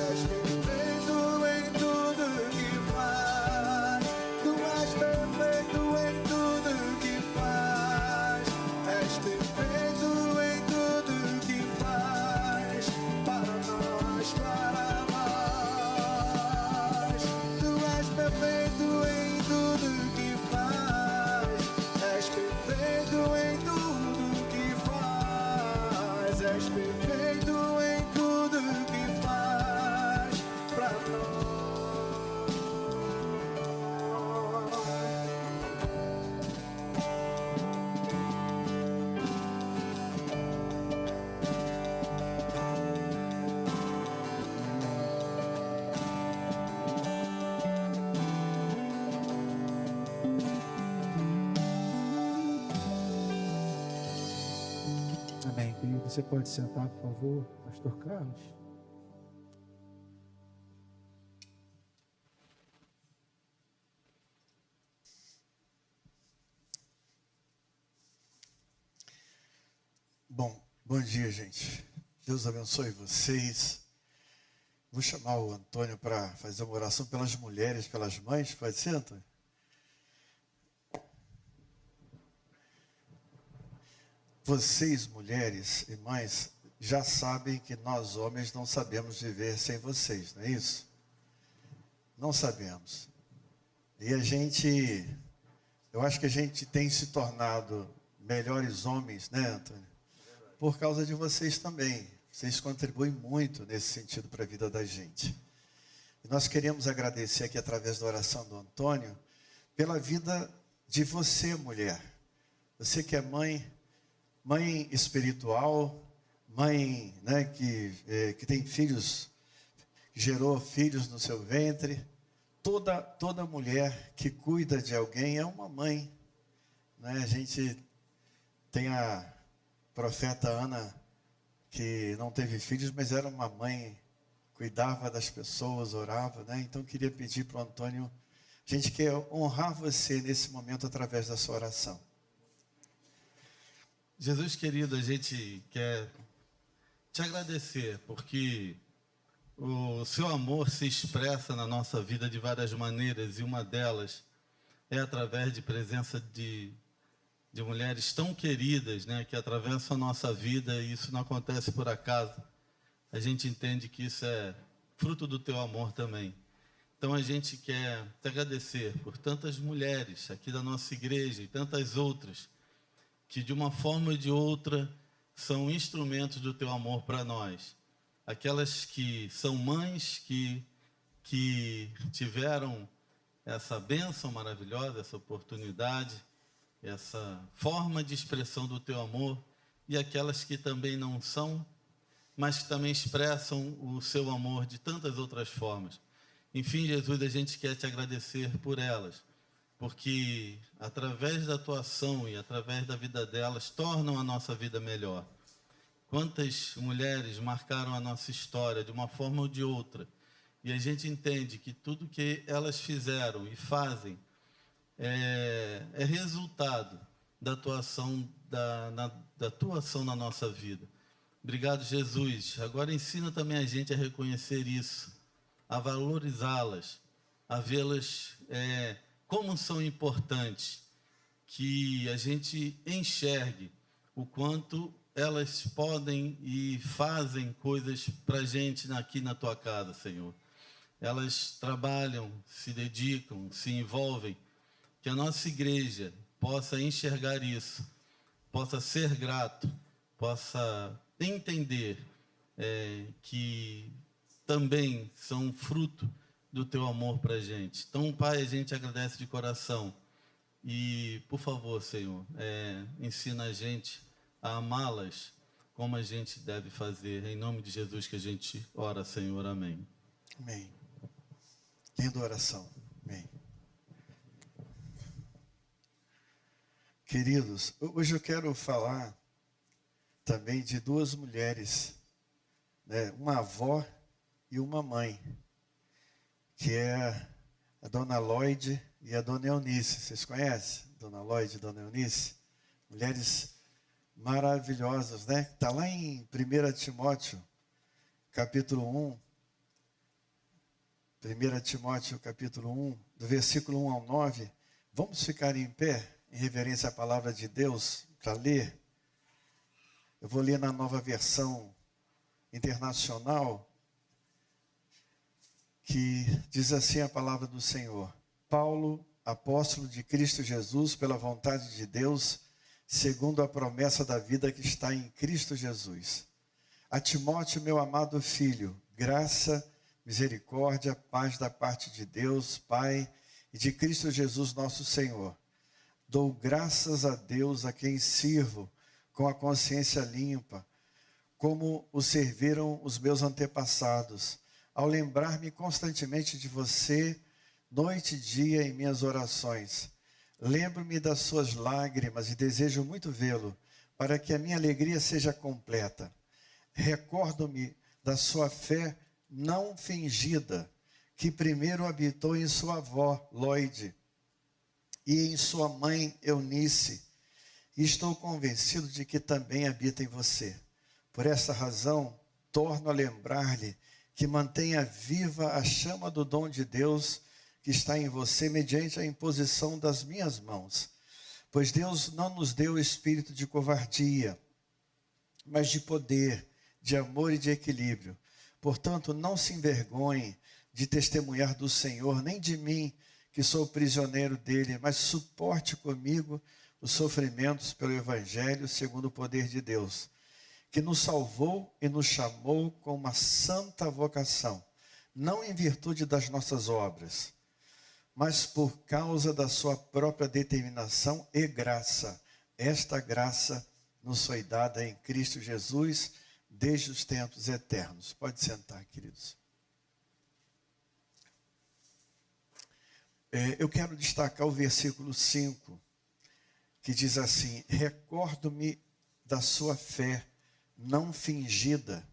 És perfeito em tudo que faz, tu és perfeito em tudo que faz, és perfeito em tudo que faz, para nós, para nós. Tu és perfeito em tudo que faz, és perfeito em tudo que faz, és perfeito em tudo que faz pra nós. Amém, querido. Você pode sentar, por favor, Pastor Carlos? Bom dia, gente. Deus abençoe vocês. Vou chamar o Antônio para fazer uma oração pelas mulheres, pelas mães. Pode ser, Antônio? Vocês, mulheres e mães, já sabem que nós, homens, não sabemos viver sem vocês, não é isso? Não sabemos. E eu acho que a gente tem se tornado melhores homens, né, Antônio? Por causa de vocês também. Vocês contribuem muito nesse sentido para a vida da gente. E nós queremos agradecer aqui, através da oração do Antônio, pela vida de você, mulher. Você que é mãe espiritual, mãe, né, que tem filhos, gerou filhos no seu ventre. Toda mulher que cuida de alguém é uma mãe, né? A gente tem a profeta Ana, que não teve filhos, mas era uma mãe, cuidava das pessoas, orava, né? Então queria pedir para o Antônio, a gente quer honrar você nesse momento através da sua oração. Jesus querido, a gente quer te agradecer, porque o seu amor se expressa na nossa vida de várias maneiras, e uma delas é através de presença de mulheres tão queridas, né, que atravessam a nossa vida, e isso não acontece por acaso. A gente entende que isso é fruto do teu amor também. Então a gente quer te agradecer por tantas mulheres aqui da nossa igreja e tantas outras, que de uma forma ou de outra são instrumentos do teu amor para nós. Aquelas que são mães, que tiveram essa bênção maravilhosa, essa oportunidade, essa forma de expressão do teu amor, e aquelas que também não são, mas que também expressam o seu amor de tantas outras formas. Enfim, Jesus, a gente quer te agradecer por elas, porque através da tua ação e através da vida delas, tornam a nossa vida melhor. Quantas mulheres marcaram a nossa história de uma forma ou de outra, e a gente entende que tudo que elas fizeram e fazem é resultado da tua ação, da tua ação na nossa vida. Obrigado, Jesus. Agora ensina também a gente a reconhecer isso, a valorizá-las, a vê-las como são importantes, que a gente enxergue o quanto elas podem e fazem coisas para a gente aqui na tua casa, Senhor. Elas trabalham, se dedicam, se envolvem. Que a nossa igreja possa enxergar isso, possa ser grato, possa entender que também são fruto do teu amor para a gente. Então, Pai, a gente agradece de coração. E, por favor, Senhor, ensina a gente a amá-las como a gente deve fazer. Em nome de Jesus que a gente ora, Senhor. Amém. Amém. Linda oração. Amém. Queridos, hoje eu quero falar também de duas mulheres, né? Uma avó e uma mãe, que é a dona Lloyd e a dona Eunice. Vocês conhecem? Dona Lloyd e dona Eunice? Mulheres maravilhosas, né? Está lá em 1 Timóteo, capítulo 1. 1 Timóteo, capítulo 1, do versículo 1 ao 9. Vamos ficar em pé, em reverência à palavra de Deus, para ler. Eu vou ler na Nova Versão Internacional, que diz assim a palavra do Senhor. Paulo, apóstolo de Cristo Jesus, pela vontade de Deus, segundo a promessa da vida que está em Cristo Jesus. A Timóteo, meu amado filho, graça, misericórdia, paz da parte de Deus, Pai, e de Cristo Jesus nosso Senhor. Dou graças a Deus a quem sirvo com a consciência limpa, como o serviram os meus antepassados, ao lembrar-me constantemente de você, noite e dia em minhas orações. Lembro-me das suas lágrimas e desejo muito vê-lo, para que a minha alegria seja completa. Recordo-me da sua fé não fingida, que primeiro habitou em sua avó, Lloyd, e em sua mãe, Eunice, e estou convencido de que também habita em você. Por essa razão, torno a lembrar-lhe que mantenha viva a chama do dom de Deus que está em você mediante a imposição das minhas mãos. Pois Deus não nos deu o espírito de covardia, mas de poder, de amor e de equilíbrio. Portanto, não se envergonhe de testemunhar do Senhor, nem de mim, que sou prisioneiro dele, mas suporte comigo os sofrimentos pelo Evangelho, segundo o poder de Deus, que nos salvou e nos chamou com uma santa vocação, não em virtude das nossas obras, mas por causa da sua própria determinação e graça. Esta graça nos foi dada em Cristo Jesus, desde os tempos eternos. Pode sentar, queridos. Eu quero destacar o versículo 5, que diz assim: recordo-me da sua fé não fingida.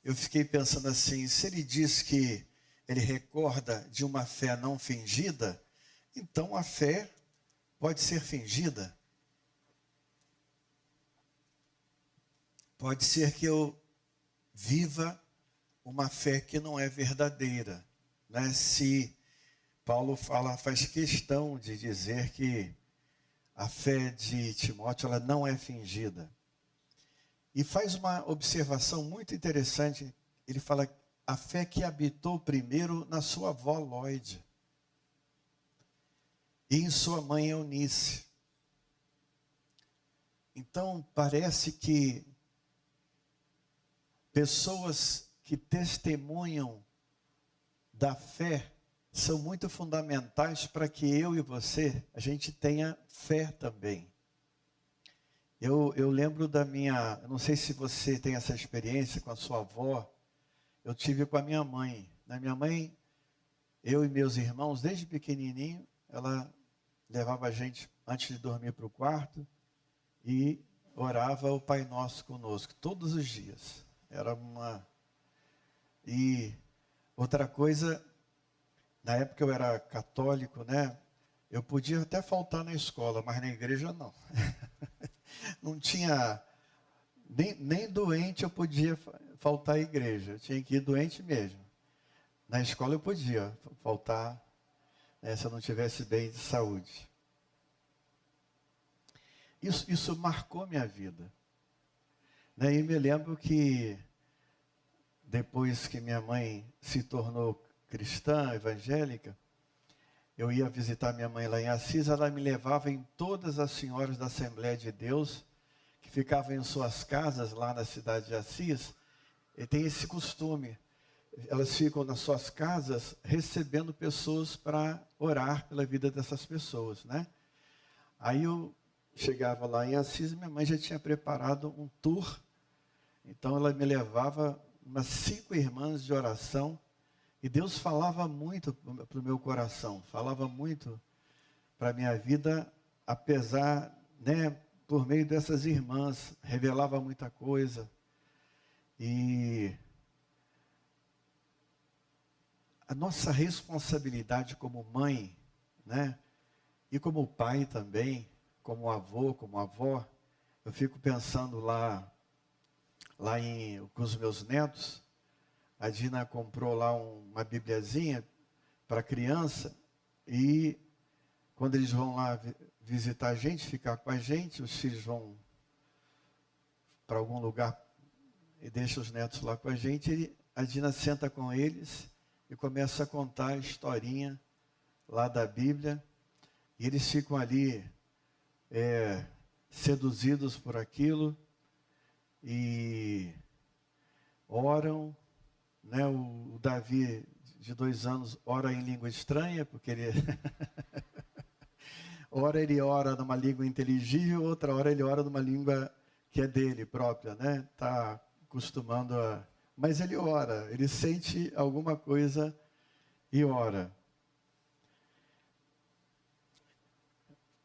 Eu fiquei pensando assim, se ele diz que ele recorda de uma fé não fingida, então a fé pode ser fingida. Pode ser que eu viva uma fé que não é verdadeira, né? Se Paulo faz questão de dizer que a fé de Timóteo ela não é fingida. E faz uma observação muito interessante. Ele fala a fé que habitou primeiro na sua avó Lloyd e em sua mãe Eunice. Então parece que pessoas que testemunham da fé são muito fundamentais para que eu e você, a gente tenha fé também. Eu lembro da minha, eu não sei se você tem essa experiência com a sua avó, eu tive com a minha mãe. Na minha mãe, eu e meus irmãos, desde pequenininho, ela levava a gente antes de dormir para o quarto e orava o Pai Nosso conosco, todos os dias. Era uma... E outra coisa, na época eu era católico, né? Eu podia até faltar na escola, mas na igreja não. Não tinha... Nem doente eu podia faltar à igreja. Eu tinha que ir doente mesmo. Na escola eu podia faltar, né, se eu não tivesse bem de saúde. Isso marcou minha vida. Né? E me lembro que depois que minha mãe se tornou cristã, evangélica, eu ia visitar minha mãe lá em Assis, ela me levava em todas as senhoras da Assembleia de Deus, que ficavam em suas casas lá na cidade de Assis, e tem esse costume. Elas ficam nas suas casas recebendo pessoas para orar pela vida dessas pessoas, né? Aí eu chegava lá em Assis e minha mãe já tinha preparado um tour. Então ela me levava umas 5 irmãs de oração. E Deus falava muito para o meu coração. Falava muito para a minha vida apesar, né, por meio dessas irmãs, revelava muita coisa. E a nossa responsabilidade como mãe, né, e como pai também, como avô, como avó, eu fico pensando lá com os meus netos. A Dina comprou lá uma bibliazinha para criança, e quando eles vão lá visitar a gente, ficar com a gente, os filhos vão para algum lugar e deixam os netos lá com a gente, a Dina senta com eles e começa a contar a historinha lá da Bíblia, e eles ficam ali seduzidos por aquilo e oram, né? O Davi, de 2 anos, ora em língua estranha, porque ele ele ora numa língua inteligível, outra hora ele ora numa língua que é dele própria, né? Está acostumando a... Mas ele ora, ele sente alguma coisa e ora.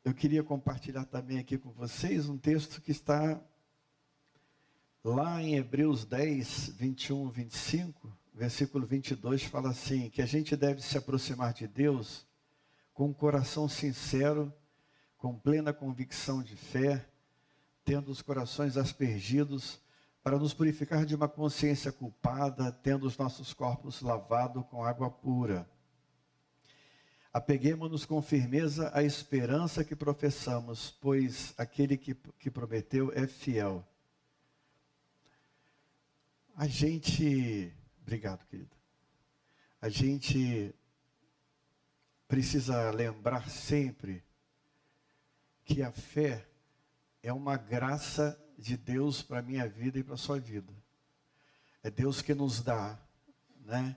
Eu queria compartilhar também aqui com vocês um texto que está lá em Hebreus 10, 21, 25, versículo 22, fala assim, que a gente deve se aproximar de Deus com um coração sincero, com plena convicção de fé, tendo os corações aspergidos, para nos purificar de uma consciência culpada, tendo os nossos corpos lavados com água pura. Apeguemo-nos com firmeza à esperança que professamos, pois aquele que prometeu é fiel. A gente... Obrigado, querida. A gente precisa lembrar sempre que a fé é uma graça de Deus para a minha vida e para a sua vida. É Deus que nos dá, né?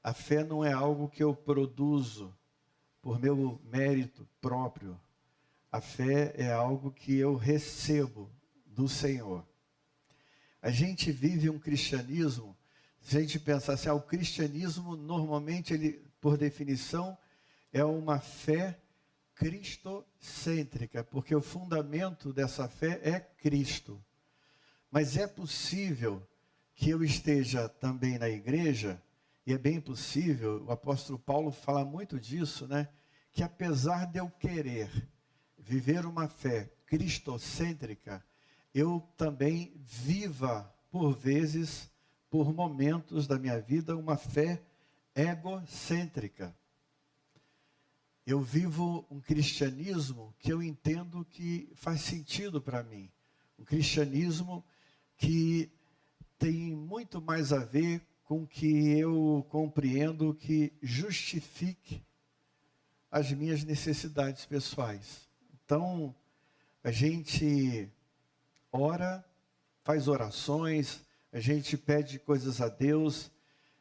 A fé não é algo que eu produzo por meu mérito próprio. A fé é algo que eu recebo do Senhor. A gente vive um cristianismo, se a gente pensar assim, o cristianismo normalmente, ele, por definição, é uma fé cristocêntrica, porque o fundamento dessa fé é Cristo. Mas é possível que eu esteja também na igreja, e é bem possível, o apóstolo Paulo fala muito disso, né? Que apesar de eu querer viver uma fé cristocêntrica, eu também viva, por vezes, por momentos da minha vida, uma fé egocêntrica. Eu vivo um cristianismo que eu entendo que faz sentido para mim. Um cristianismo que tem muito mais a ver com que eu compreendo que justifique as minhas necessidades pessoais. Então, a gente ora, faz orações, a gente pede coisas a Deus,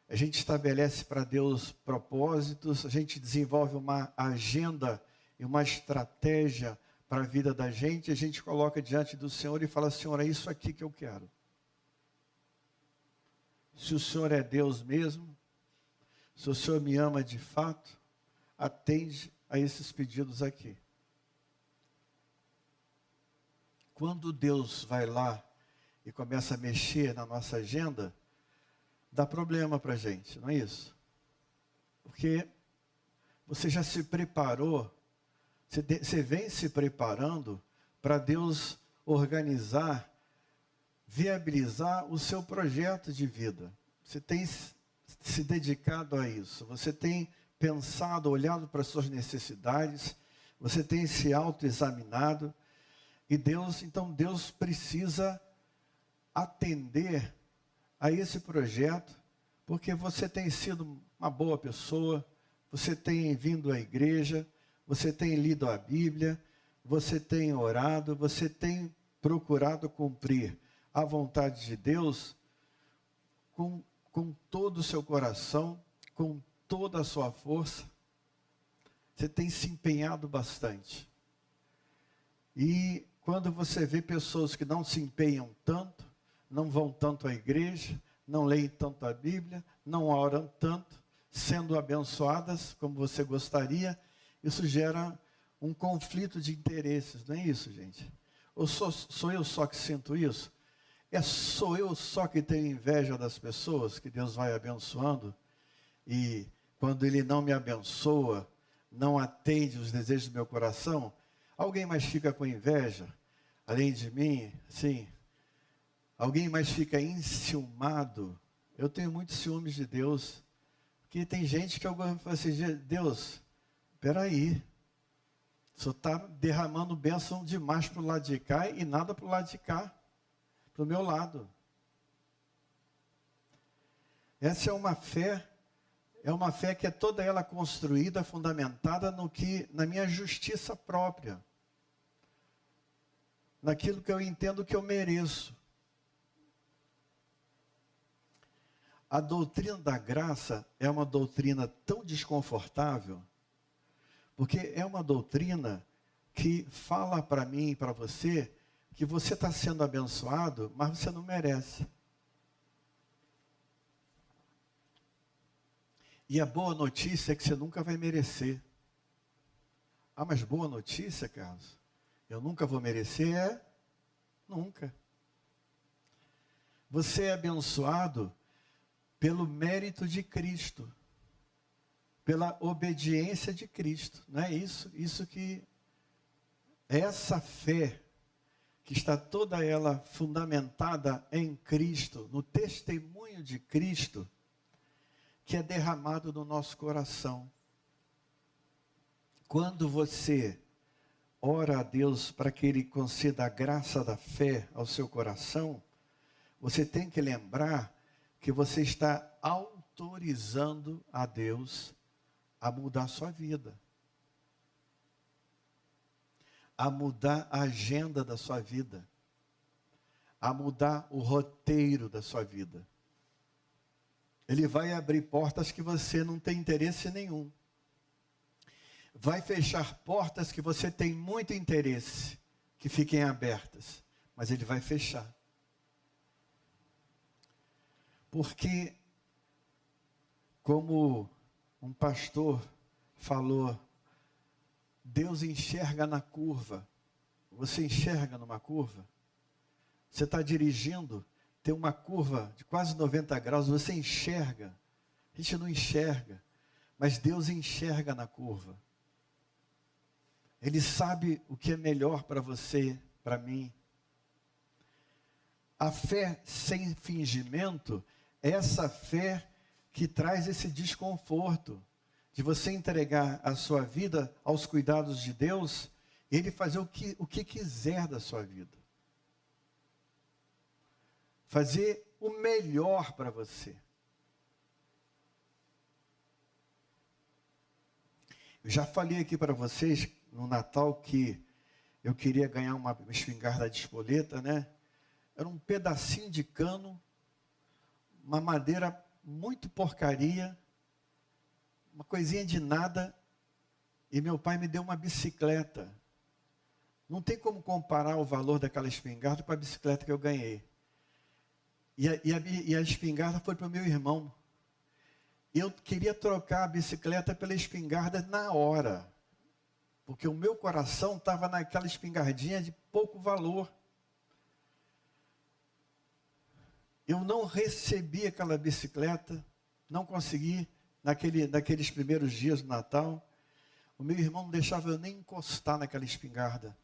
a gente estabelece para Deus propósitos, a gente desenvolve uma agenda e uma estratégia para a vida da gente, a gente coloca diante do Senhor e fala, Senhor, é isso aqui que eu quero. Se o Senhor é Deus mesmo, se o Senhor me ama de fato, atende a esses pedidos aqui. Quando Deus vai lá e começa a mexer na nossa agenda, dá problema para a gente, não é isso? Porque você já se preparou, você vem se preparando para Deus organizar, viabilizar o seu projeto de vida. Você tem se dedicado a isso, você tem pensado, olhado para as suas necessidades, você tem se autoexaminado, e então Deus precisa atender a esse projeto, porque você tem sido uma boa pessoa, você tem vindo à igreja, você tem lido a Bíblia, você tem orado, você tem procurado cumprir a vontade de Deus com todo o seu coração, com toda a sua força. Você tem se empenhado bastante. E quando você vê pessoas que não se empenham tanto, não vão tanto à igreja, não leem tanto a Bíblia, não oram tanto, sendo abençoadas como você gostaria, isso gera um conflito de interesses, não é isso, gente? Ou sou eu só que sinto isso? Sou eu só que tenho inveja das pessoas que Deus vai abençoando? E quando Ele não me abençoa, não atende os desejos do meu coração, alguém mais fica com inveja, além de mim? Sim. Alguém mais fica enciumado? Eu tenho muitos ciúmes de Deus, porque tem gente que eu falo assim, Deus, peraí, o Senhor está derramando bênção demais para o lado de cá e nada para o lado de cá, para o meu lado. Essa é uma fé que é toda ela construída, fundamentada na minha justiça própria, naquilo que eu entendo que eu mereço. A doutrina da graça é uma doutrina tão desconfortável, porque é uma doutrina que fala para mim e para você que você está sendo abençoado, mas você não merece. E a boa notícia é que você nunca vai merecer. Ah, mas boa notícia, Carlos? Eu nunca vou merecer? Nunca. Você é abençoado pelo mérito de Cristo, pela obediência de Cristo. Não é isso? Essa fé, que está toda ela fundamentada em Cristo, no testemunho de Cristo, que é derramado no nosso coração. Quando você ora a Deus para que Ele conceda a graça da fé ao seu coração, você tem que lembrar que você está autorizando a Deus a mudar a sua vida, a mudar a agenda da sua vida, a mudar o roteiro da sua vida. Ele vai abrir portas que você não tem interesse nenhum. Vai fechar portas que você tem muito interesse que fiquem abertas, mas Ele vai fechar. Porque, como um pastor falou, Deus enxerga na curva. Você enxerga numa curva? Você está dirigindo, tem uma curva de quase 90 graus, você enxerga. A gente não enxerga, mas Deus enxerga na curva. Ele sabe o que é melhor para você, para mim. A fé sem fingimento é essa fé que traz esse desconforto de você entregar a sua vida aos cuidados de Deus e Ele fazer o que quiser da sua vida. Fazer o melhor para você. Eu já falei aqui para vocês no Natal que eu queria ganhar uma espingarda de espoleta, né? Era um pedacinho de cano, uma madeira muito porcaria, uma coisinha de nada, e meu pai me deu uma bicicleta. Não tem como comparar o valor daquela espingarda com a bicicleta que eu ganhei. E a espingarda foi para o meu irmão. Eu queria trocar a bicicleta pela espingarda na hora, porque o meu coração estava naquela espingardinha de pouco valor. Eu não recebi aquela bicicleta, não consegui, naqueles primeiros dias do Natal. O meu irmão não deixava eu nem encostar naquela espingarda.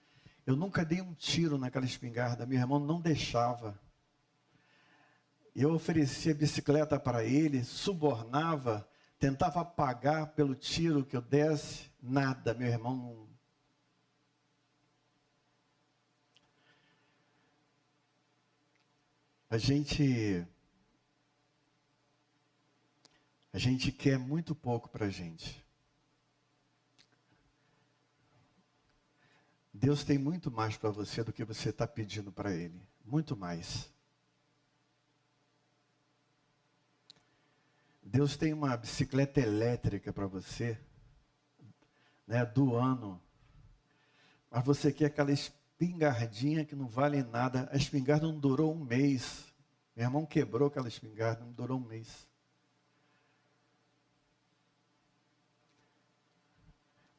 Eu nunca dei um tiro naquela espingarda, meu irmão não deixava. Eu oferecia bicicleta para ele, subornava, tentava pagar pelo tiro que eu desse, nada, meu irmão não. A gente quer muito pouco para a gente. Deus tem muito mais para você do que você está pedindo para Ele. Muito mais. Deus tem uma bicicleta elétrica para você, né, do ano. Mas você quer aquela espingardinha que não vale nada. A espingarda não durou um mês. Meu irmão quebrou aquela espingarda, não durou um mês.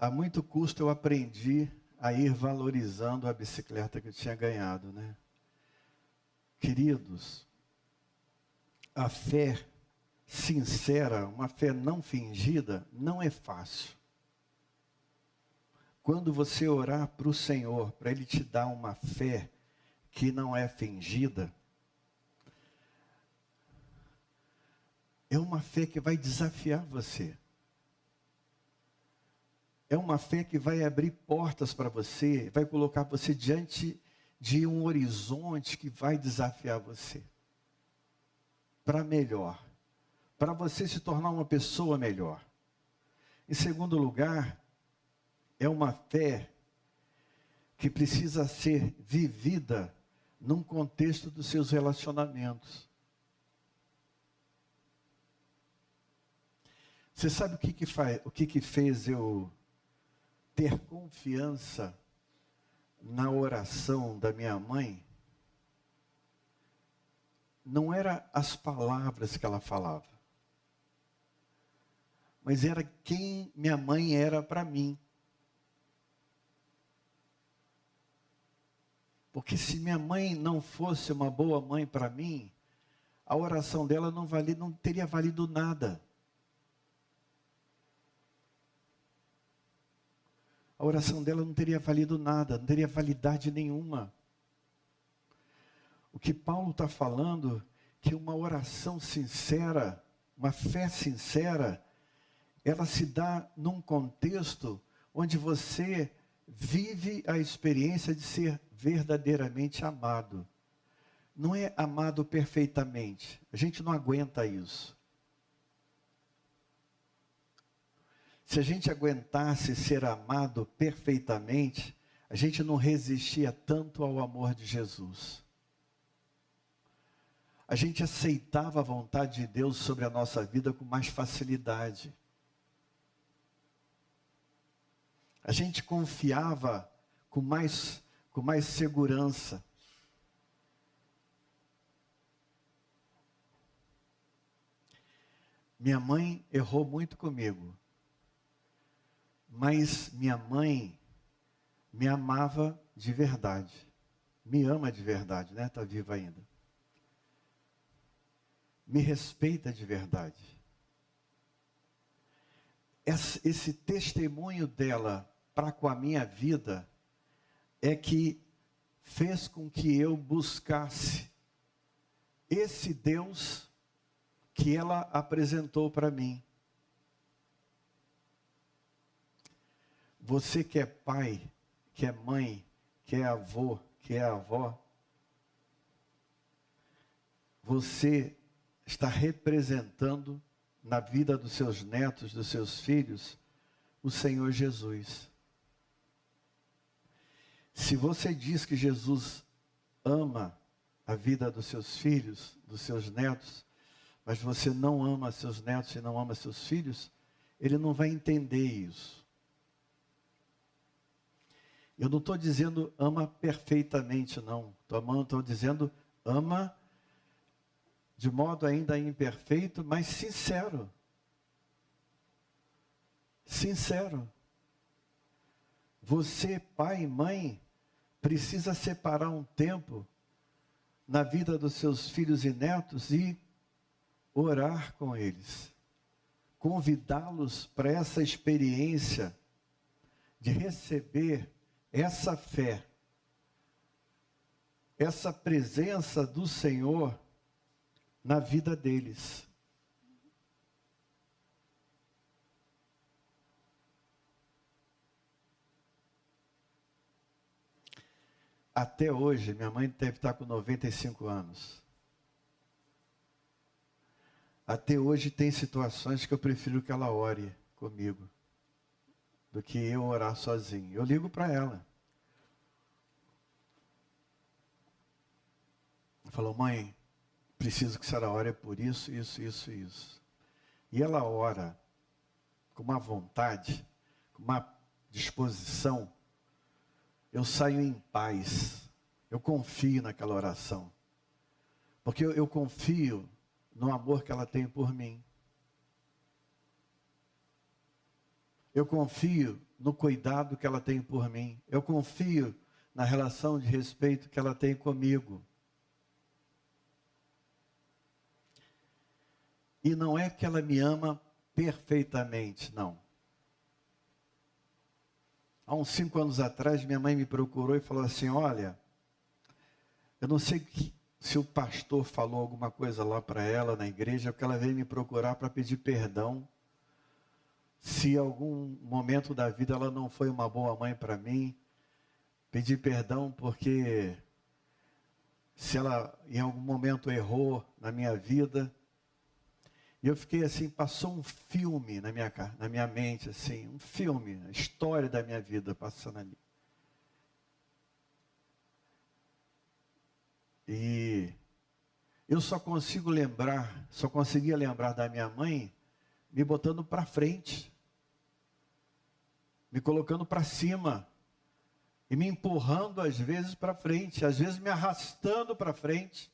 a muito custo eu aprendi a ir valorizando a bicicleta que eu tinha ganhado, né? Queridos, a fé sincera, uma fé não fingida, não é fácil. Quando você orar para o Senhor, para Ele te dar uma fé que não é fingida, é uma fé que vai desafiar você. É uma fé que vai abrir portas para você, vai colocar você diante de um horizonte que vai desafiar você. Para melhor. Para você se tornar uma pessoa melhor. Em segundo lugar, é uma fé que precisa ser vivida num contexto dos seus relacionamentos. Você sabe o que fez eu ter confiança na oração da minha mãe? Não era as palavras que ela falava, mas era quem minha mãe era para mim. Porque se minha mãe não fosse uma boa mãe para mim, a oração dela não teria valido nada. A oração dela não teria valido nada, não teria validade nenhuma. O que Paulo está falando, que uma oração sincera, uma fé sincera, ela se dá num contexto onde você vive a experiência de ser verdadeiramente amado. Não é amado perfeitamente. A gente não aguenta isso. Se a gente aguentasse ser amado perfeitamente, a gente não resistia tanto ao amor de Jesus. A gente aceitava a vontade de Deus sobre a nossa vida com mais facilidade. A gente confiava com mais segurança. Minha mãe errou muito comigo. Mas minha mãe me amava de verdade. Me ama de verdade, né? Está viva ainda. Me respeita de verdade. Esse testemunho dela para com a minha vida é que fez com que eu buscasse esse Deus que ela apresentou para mim. Você que é pai, que é mãe, que é avô, que é avó, você está representando na vida dos seus netos, dos seus filhos, o Senhor Jesus. Se você diz que Jesus ama a vida dos seus filhos, dos seus netos, mas você não ama seus netos e não ama seus filhos, ele não vai entender isso. Eu não estou dizendo ama perfeitamente, não. Estou dizendo ama de modo ainda imperfeito, mas sincero. Sincero. Você, pai e mãe, precisa separar um tempo na vida dos seus filhos e netos e orar com eles. Convidá-los para essa experiência de receber essa fé, essa presença do Senhor na vida deles. Até hoje, minha mãe deve estar com 95 anos. Até hoje tem situações que eu prefiro que ela ore comigo do que eu orar sozinho. Eu ligo para ela. Eu falo, mãe, preciso que a senhora ore por isso, isso, isso, isso. E ela ora com uma vontade, com uma disposição. Eu saio em paz. Eu confio naquela oração. Porque eu confio no amor que ela tem por mim. Eu confio no cuidado que ela tem por mim. Eu confio na relação de respeito que ela tem comigo. E não é que ela me ama perfeitamente, não. Há uns 5 anos atrás, minha mãe me procurou e falou assim: olha, eu não sei se o pastor falou alguma coisa lá para ela na igreja, porque ela veio me procurar para pedir perdão. Se em algum momento da vida ela não foi uma boa mãe para mim, pedir perdão porque se ela em algum momento errou na minha vida. E eu fiquei assim, passou um filme na minha mente, assim, um filme, a história da minha vida passando ali. E eu só conseguia lembrar da minha mãe me botando para frente, me colocando para cima, e me empurrando às vezes para frente, às vezes me arrastando para frente.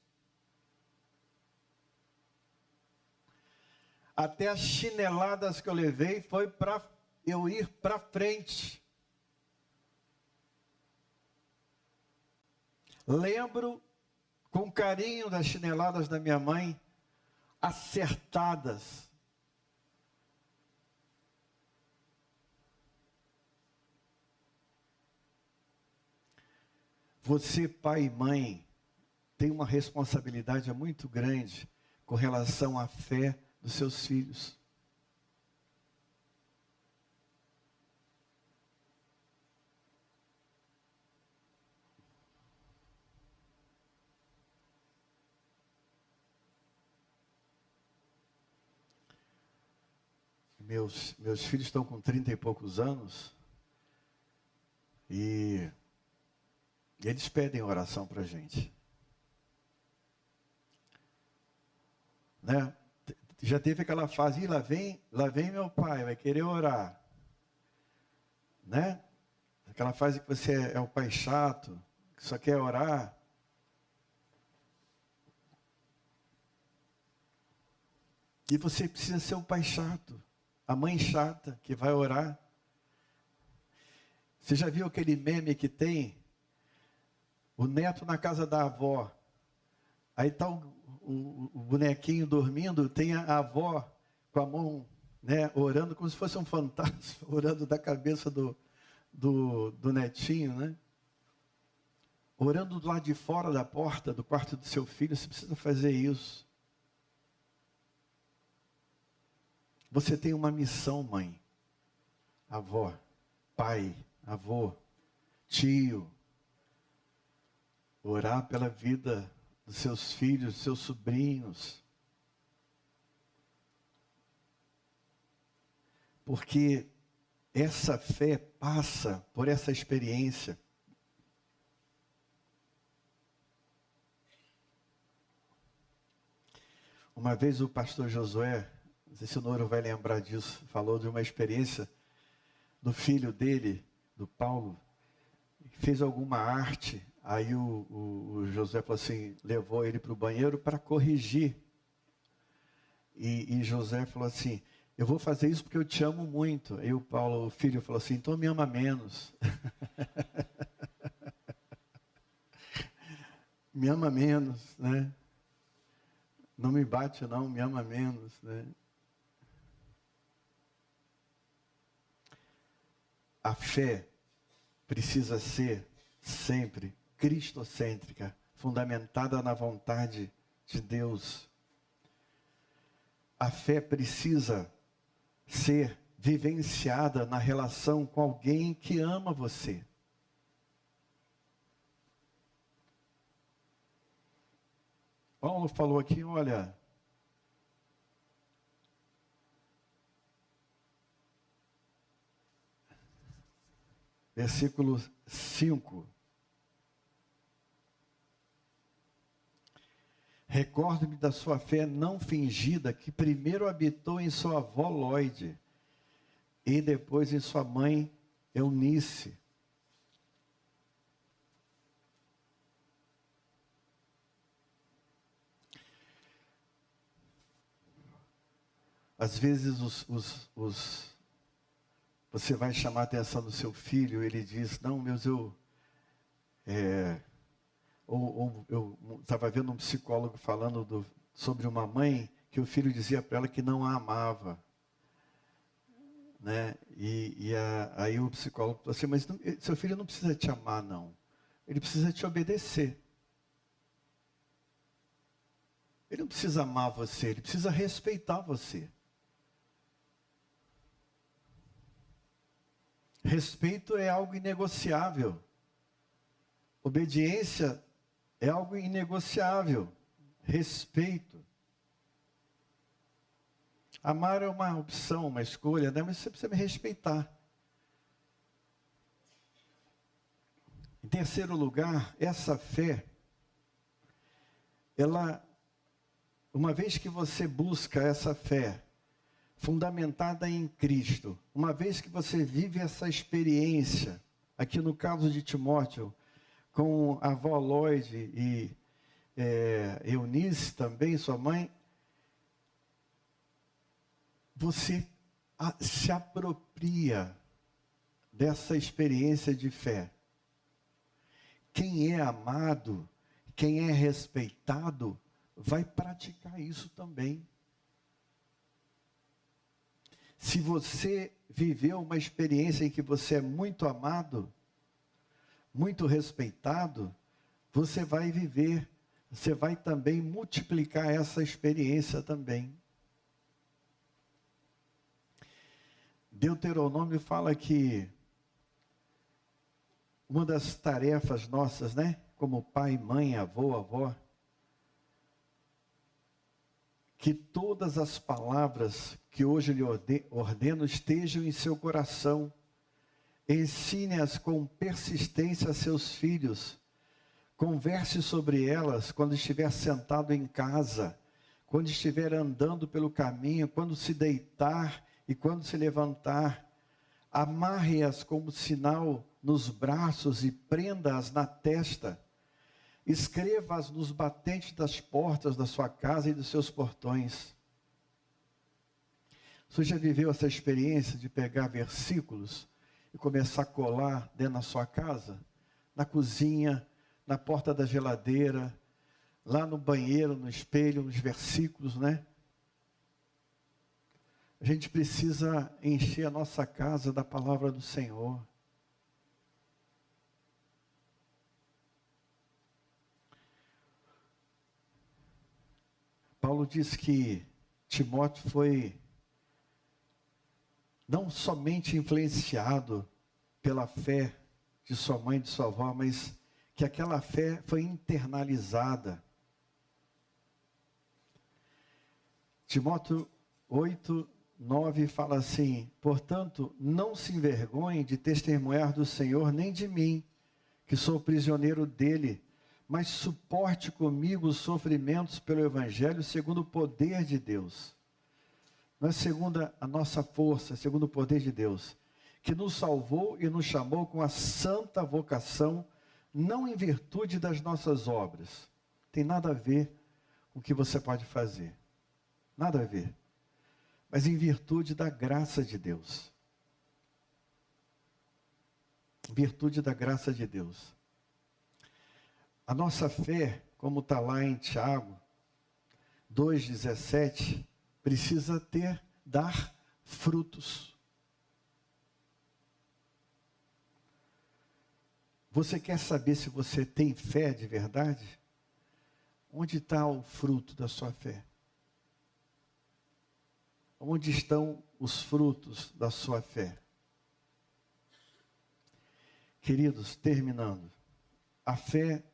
Até as chineladas que eu levei foi para eu ir para frente. Lembro com carinho das chineladas da minha mãe, acertadas. Você, pai e mãe, tem uma responsabilidade muito grande com relação à fé dos seus filhos. Meus filhos estão com 30 e poucos anos e eles pedem oração para a gente. Né? Já teve aquela fase, lá vem meu pai, vai querer orar. Né? Aquela fase que você é o pai chato, que só quer orar. E você precisa ser o pai chato, a mãe chata que vai orar. Você já viu aquele meme que tem? O neto na casa da avó. Aí está o bonequinho dormindo, tem a avó com a mão, né, orando como se fosse um fantasma, orando da cabeça do netinho, né? Orando do lado de fora da porta do quarto do seu filho. Você precisa fazer isso. Você tem uma missão, mãe, avó, pai, avô, tio. Orar pela vida dos seus filhos, dos seus sobrinhos. Porque essa fé passa por essa experiência. Uma vez o pastor Josué, não sei se o Noro vai lembrar disso, falou de uma experiência do filho dele, do Paulo, que fez alguma arte. Aí o Josué falou assim, levou ele para o banheiro para corrigir. E Josué falou assim, eu vou fazer isso porque eu te amo muito. Aí o Paulo, o filho, falou assim, então me ama menos. Me ama menos, né? Não me bate não, me ama menos, né? A fé precisa ser sempre cristocêntrica, fundamentada na vontade de Deus. A fé precisa ser vivenciada na relação com alguém que ama você. Paulo falou aqui, olha, versículo 5. Recordo-me da sua fé não fingida, que primeiro habitou em sua avó Lóide, e depois em sua mãe Eunice. Às vezes você vai chamar a atenção do seu filho, ele diz, não, eu estava vendo um psicólogo falando sobre uma mãe que o filho dizia para ela que não a amava. Né? Aí o psicólogo falou assim, mas seu filho não precisa te amar, não. Ele precisa te obedecer. Ele não precisa amar você, ele precisa respeitar você. Respeito é algo inegociável. Obediência é algo inegociável. Respeito. Amar é uma opção, uma escolha, né? Mas você precisa me respeitar. Em terceiro lugar, essa fé, uma vez que você busca essa fé, fundamentada em Cristo, uma vez que você vive essa experiência, aqui no caso de Timóteo, com a avó Lloyd e Eunice também, sua mãe, você se apropria dessa experiência de fé. Quem é amado, quem é respeitado, vai praticar isso também. Se você viveu uma experiência em que você é muito amado, muito respeitado, você vai viver, você vai também multiplicar essa experiência também. Deuteronômio fala que uma das tarefas nossas, né, como pai, mãe, avô, avó, que todas as palavras que hoje lhe ordeno estejam em seu coração. Ensine-as com persistência a seus filhos. Converse sobre elas quando estiver sentado em casa, quando estiver andando pelo caminho, quando se deitar e quando se levantar. Amarre-as como sinal nos braços e prenda-as na testa. Escreva-as nos batentes das portas da sua casa e dos seus portões. Você já viveu essa experiência de pegar versículos e começar a colar dentro da sua casa? Na cozinha, na porta da geladeira, lá no banheiro, no espelho, nos versículos, né? A gente precisa encher a nossa casa da palavra do Senhor. Paulo diz que Timóteo foi não somente influenciado pela fé de sua mãe e de sua avó, mas que aquela fé foi internalizada. Timóteo 8:9 fala assim: portanto, não se envergonhe de testemunhar do Senhor, nem de mim, que sou prisioneiro dele, mas suporte comigo os sofrimentos pelo Evangelho segundo o poder de Deus. Não é segundo a nossa força, é segundo o poder de Deus, que nos salvou e nos chamou com a santa vocação, não em virtude das nossas obras. Tem nada a ver com o que você pode fazer. Nada a ver. Mas em virtude da graça de Deus. Virtude da graça de Deus. A nossa fé, como está lá em Tiago 2,17, precisa dar frutos. Você quer saber se você tem fé de verdade? Onde está o fruto da sua fé? Onde estão os frutos da sua fé? Queridos, terminando. A fé,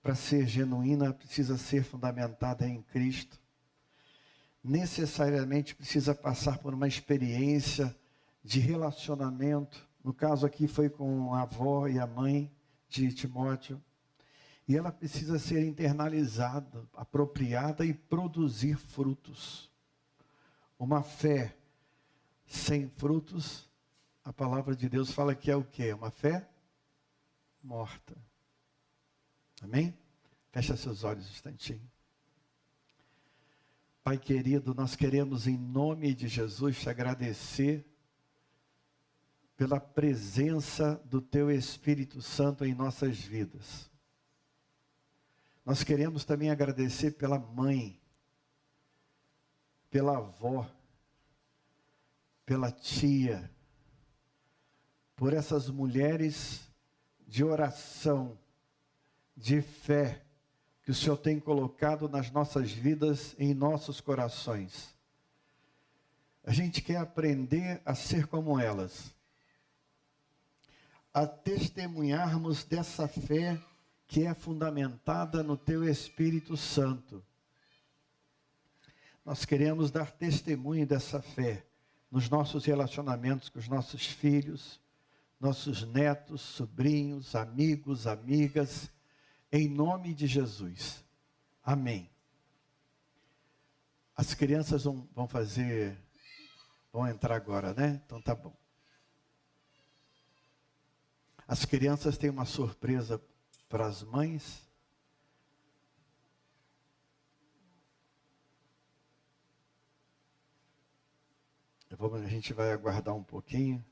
para ser genuína, precisa ser fundamentada em Cristo. Necessariamente precisa passar por uma experiência de relacionamento. No caso aqui foi com a avó e a mãe de Timóteo. E ela precisa ser internalizada, apropriada e produzir frutos. Uma fé sem frutos, a palavra de Deus fala que é o quê? Uma fé morta. Amém? Fecha seus olhos um instantinho. Pai querido, nós queremos em nome de Jesus te agradecer pela presença do Teu Espírito Santo em nossas vidas. Nós queremos também agradecer pela mãe, pela avó, pela tia, por essas mulheres de oração, de fé, que o Senhor tem colocado nas nossas vidas, em nossos corações. A gente quer aprender a ser como elas, a testemunharmos dessa fé que é fundamentada no Teu Espírito Santo. Nós queremos dar testemunho dessa fé nos nossos relacionamentos com os nossos filhos, nossos netos, sobrinhos, amigos, amigas, em nome de Jesus. Amém. As crianças vão entrar agora, né? Então tá bom. As crianças têm uma surpresa para as mães. A gente vai aguardar um pouquinho.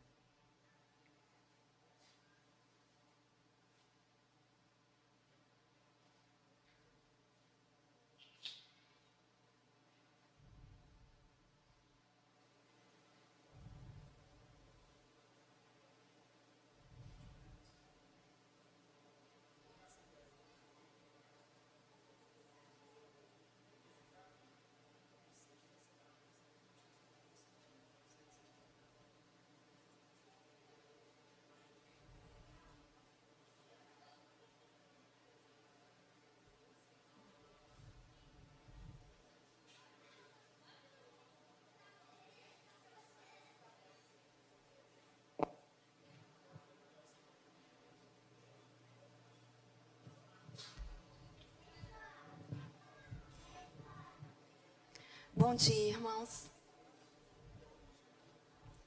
Bom dia, irmãos.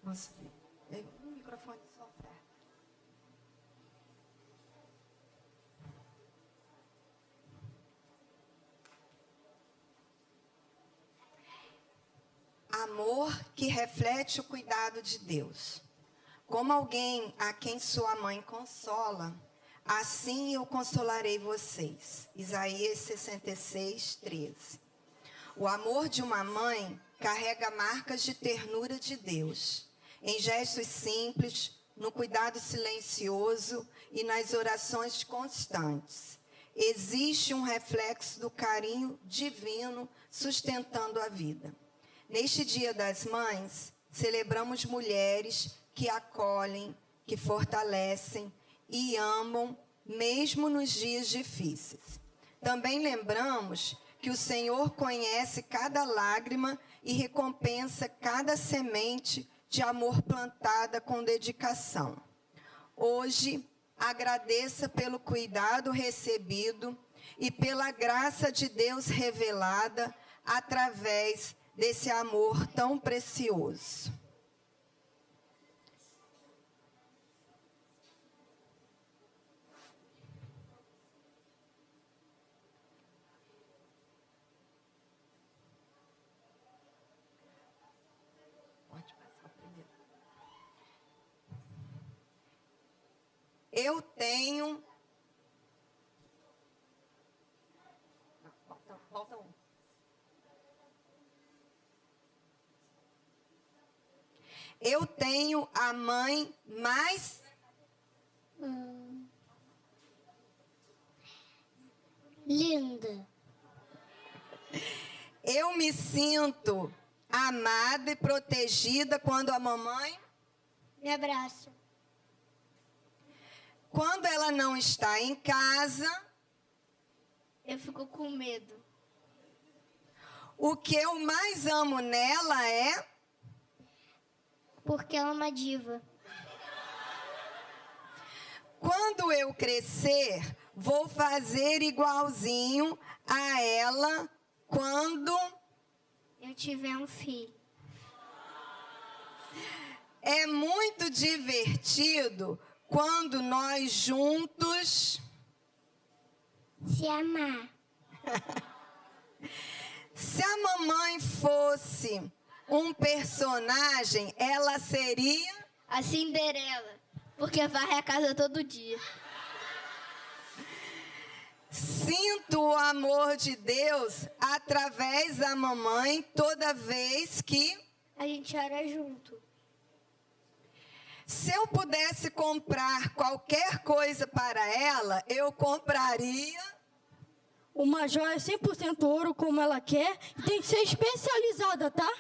Nossa, o microfone só certo. Amor que reflete o cuidado de Deus. Como alguém a quem sua mãe consola, assim eu consolarei vocês. Isaías 66, 13. O amor de uma mãe carrega marcas de ternura de Deus, em gestos simples, no cuidado silencioso e nas orações constantes. Existe um reflexo do carinho divino sustentando a vida. Neste Dia das Mães, celebramos mulheres que acolhem, que fortalecem e amam, mesmo nos dias difíceis. Também lembramos que o Senhor conhece cada lágrima e recompensa cada semente de amor plantada com dedicação. Hoje, agradeça pelo cuidado recebido e pela graça de Deus revelada através desse amor tão precioso. Eu tenho... Falta um. Eu tenho a mãe mais... Linda. Eu me sinto amada e protegida quando a mamãe Me abraça. Quando ela não está em casa, Eu fico com medo. o que eu mais amo nela é... Porque ela é uma diva. Quando eu crescer, vou fazer igualzinho a ela quando Eu tiver um filho. é muito divertido quando nós juntos Se amar. Se a mamãe fosse um personagem, ela seria... a Cinderela, porque varre a casa todo dia. Sinto o amor de Deus através da mamãe toda vez que a gente ora junto. Se eu pudesse comprar qualquer coisa para ela, eu compraria uma joia 100% ouro como ela quer, e tem que ser especializada, tá?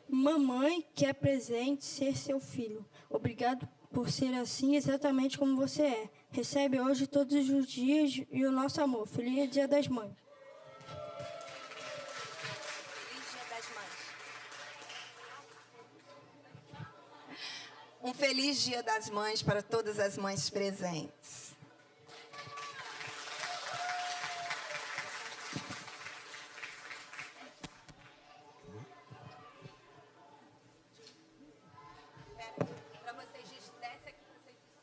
Mamãe quer presente ser seu filho. Obrigado por ser assim, exatamente como você é. Recebe hoje todos os dias e o nosso amor. Feliz Dia das Mães. Feliz Dia das Mães. Um feliz Dia das Mães para todas as mães presentes.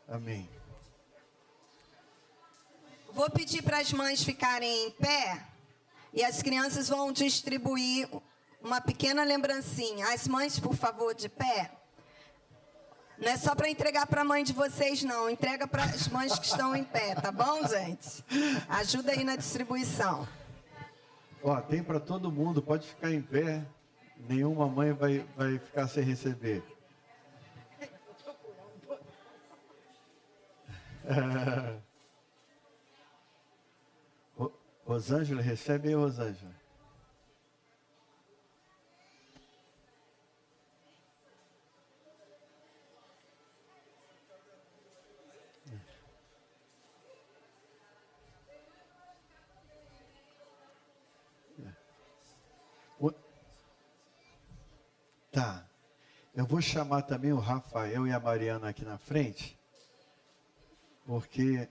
Amém. Vou pedir para as mães ficarem em pé e as crianças vão distribuir uma pequena lembrancinha. As mães, por favor, de pé. Não é só para entregar para a mãe de vocês, não. Entrega para as mães que estão em pé, tá bom, gente? Ajuda aí na distribuição. Ó, tem para todo mundo, pode ficar em pé. Nenhuma mãe vai ficar sem receber. Rosângela, recebe aí, Rosângela. Tá. Eu vou chamar também o Rafael e a Mariana aqui na frente, porque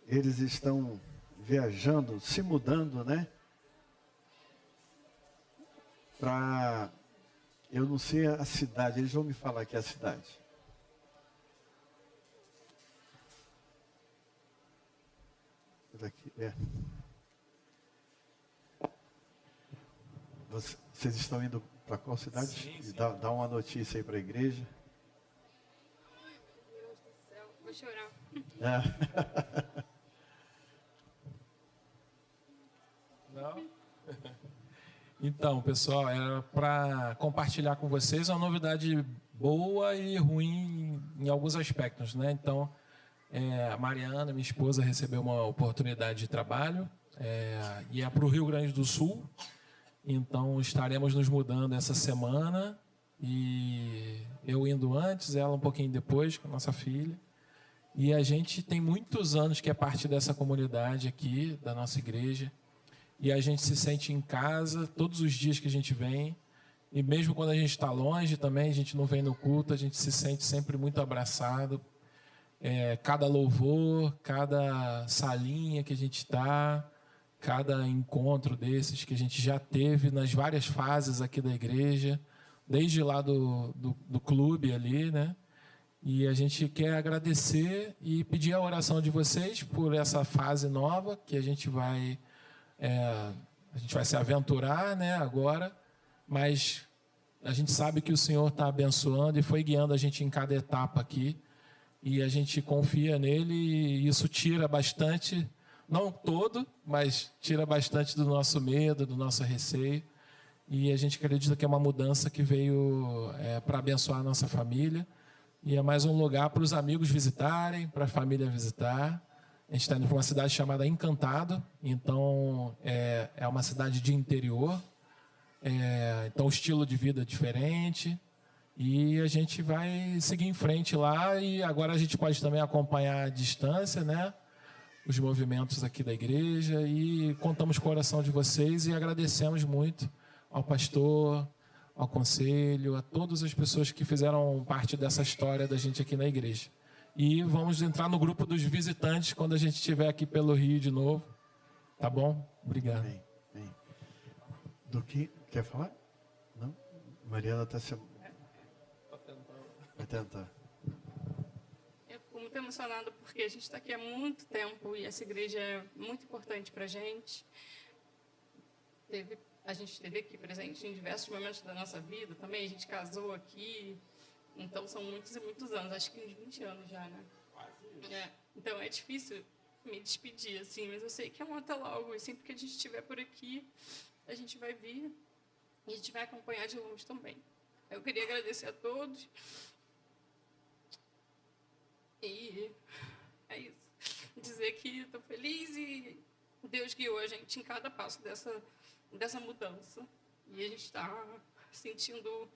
eles estão viajando, se mudando, né? Para, eu não sei a cidade, eles vão me falar aqui a cidade. Daqui, é. Vocês estão indo para qual cidade? Sim, sim. Dá uma notícia aí para a igreja. Meu Deus do céu, vou chorar. É. Não? Então, pessoal, era para compartilhar com vocês uma novidade boa e ruim em alguns aspectos, né? Então, a Mariana, minha esposa, recebeu uma oportunidade de trabalho e é para o Rio Grande do Sul. Então, estaremos nos mudando essa semana e eu indo antes, ela um pouquinho depois, com a nossa filha. E a gente tem muitos anos que é parte dessa comunidade aqui, da nossa igreja. E a gente se sente em casa todos os dias que a gente vem. E mesmo quando a gente está longe também, a gente não vem no culto, a gente se sente sempre muito abraçado. Cada louvor, cada salinha que a gente está, cada encontro desses que a gente já teve nas várias fases aqui da igreja, desde lá do clube ali, né? E a gente quer agradecer e pedir a oração de vocês por essa fase nova que a gente vai se aventurar, né, agora, mas a gente sabe que o Senhor está abençoando e foi guiando a gente em cada etapa aqui, e a gente confia nele e isso tira bastante, não todo, mas tira bastante do nosso medo, do nosso receio, e a gente acredita que é uma mudança que veio para abençoar a nossa família, e é mais um lugar para os amigos visitarem, para a família visitar. A gente está indo para uma cidade chamada Encantado, então é uma cidade de interior, então o estilo de vida é diferente, e a gente vai seguir em frente lá, e agora a gente pode também acompanhar à distância, né, os movimentos aqui da igreja, e contamos com a oração de vocês e agradecemos muito ao pastor, ao conselho, a todas as pessoas que fizeram parte dessa história da gente aqui na igreja. E vamos entrar no grupo dos visitantes quando a gente estiver aqui pelo Rio de novo. Tá bom? Obrigado. Bem. Do que? Quer falar? Não? Mariana está se... Vai tentar. Eu fico muito emocionada porque a gente está aqui há muito tempo e essa igreja é muito importante para a gente. Teve a gente esteve aqui presente em diversos momentos da nossa vida também. A gente casou aqui, então são muitos e muitos anos, acho que uns 20 anos já, né? Então é difícil me despedir, assim, mas eu sei que é um até logo, e sempre que a gente estiver por aqui, a gente vai vir e a gente vai acompanhar de longe também. Eu queria agradecer a todos. E é isso. Dizer que estou feliz e Deus guiou a gente em cada passo dessa mudança. E a gente está sentindo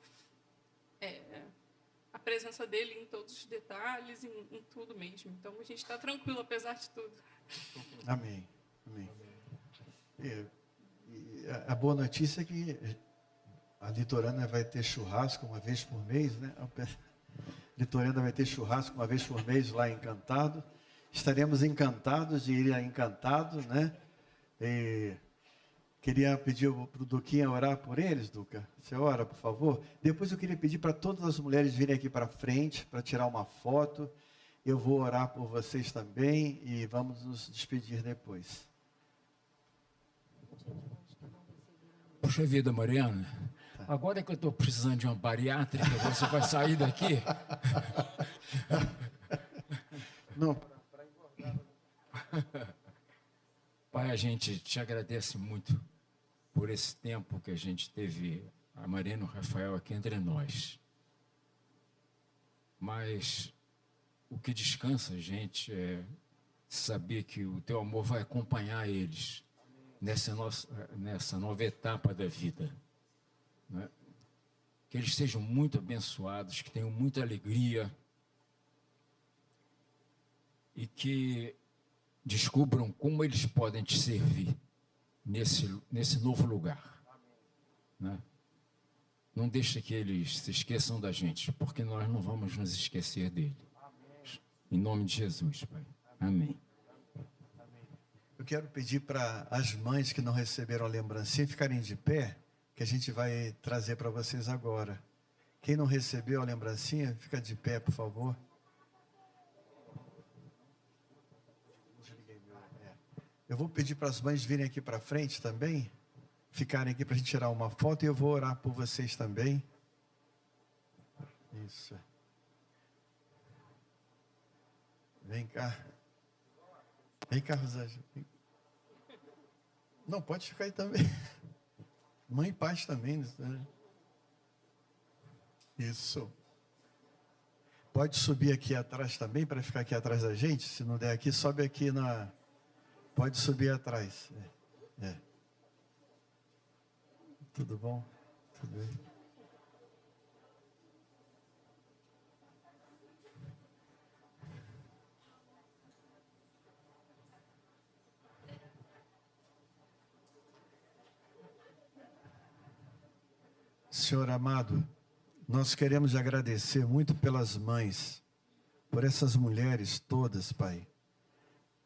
a presença dele em todos os detalhes, em tudo mesmo. Então, a gente está tranquilo, apesar de tudo. Amém. Amém. E a boa notícia é que a Litorânea vai ter churrasco uma vez por mês, né? A Litorânea vai ter churrasco uma vez por mês lá em Encantado. Estaremos encantados de ir a Encantado, né? E queria pedir para o Duquinha orar por eles, Duca. Você ora, por favor? Depois eu queria pedir para todas as mulheres virem aqui para frente para tirar uma foto. Eu vou orar por vocês também e vamos nos despedir depois. Puxa vida, Mariana. Agora que eu estou precisando de uma bariátrica, você vai sair daqui? Não. Pai, a gente te agradece muito por esse tempo que a gente teve a Mariana e o Rafael aqui entre nós. Mas o que descansa a gente é saber que o teu amor vai acompanhar eles nessa nova etapa da vida. Né? Que eles sejam muito abençoados, que tenham muita alegria e que descubram como eles podem te servir nesse novo lugar. Né? Não deixe que eles se esqueçam da gente, porque nós não vamos nos esquecer dele. Em nome de Jesus, Pai. Amém. Eu quero pedir para as mães que não receberam a lembrancinha ficarem de pé, que a gente vai trazer para vocês agora. Quem não recebeu a lembrancinha, fica de pé, por favor. Eu vou pedir para as mães virem aqui para frente também, ficarem aqui para a gente tirar uma foto, e eu vou orar por vocês também. Isso. Vem cá. Vem cá, Rosângela. Não, pode ficar aí também. Mãe e pai também. Né? Isso. Pode subir aqui atrás também, para ficar aqui atrás da gente. Se não der aqui, sobe aqui na... Pode subir atrás. Tudo bom? Tudo bem? Senhor amado, nós queremos agradecer muito pelas mães, por essas mulheres todas, Pai.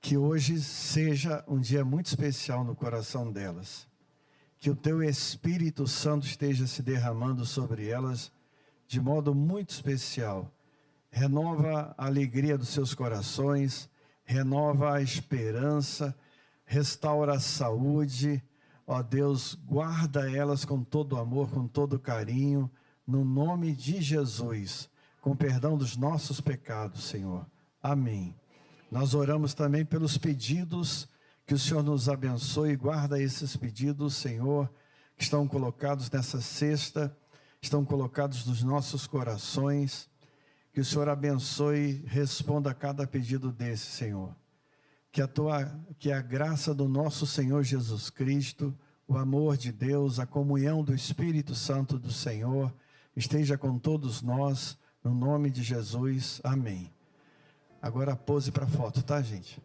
Que hoje seja um dia muito especial no coração delas. Que o Teu Espírito Santo esteja se derramando sobre elas de modo muito especial. Renova a alegria dos seus corações, renova a esperança, restaura a saúde. Ó Deus, guarda elas com todo amor, com todo carinho, no nome de Jesus, com perdão dos nossos pecados, Senhor. Amém. Nós oramos também pelos pedidos, que o Senhor nos abençoe e guarda esses pedidos, Senhor, que estão colocados nessa cesta, estão colocados nos nossos corações. Que o Senhor abençoe e responda a cada pedido desse, Senhor. Que a graça do nosso Senhor Jesus Cristo, o amor de Deus, a comunhão do Espírito Santo do Senhor, esteja com todos nós, no nome de Jesus. Amém. Agora pose para a foto, tá, gente?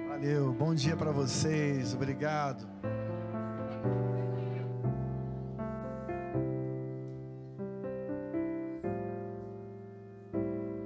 Valeu, bom dia para vocês, obrigado.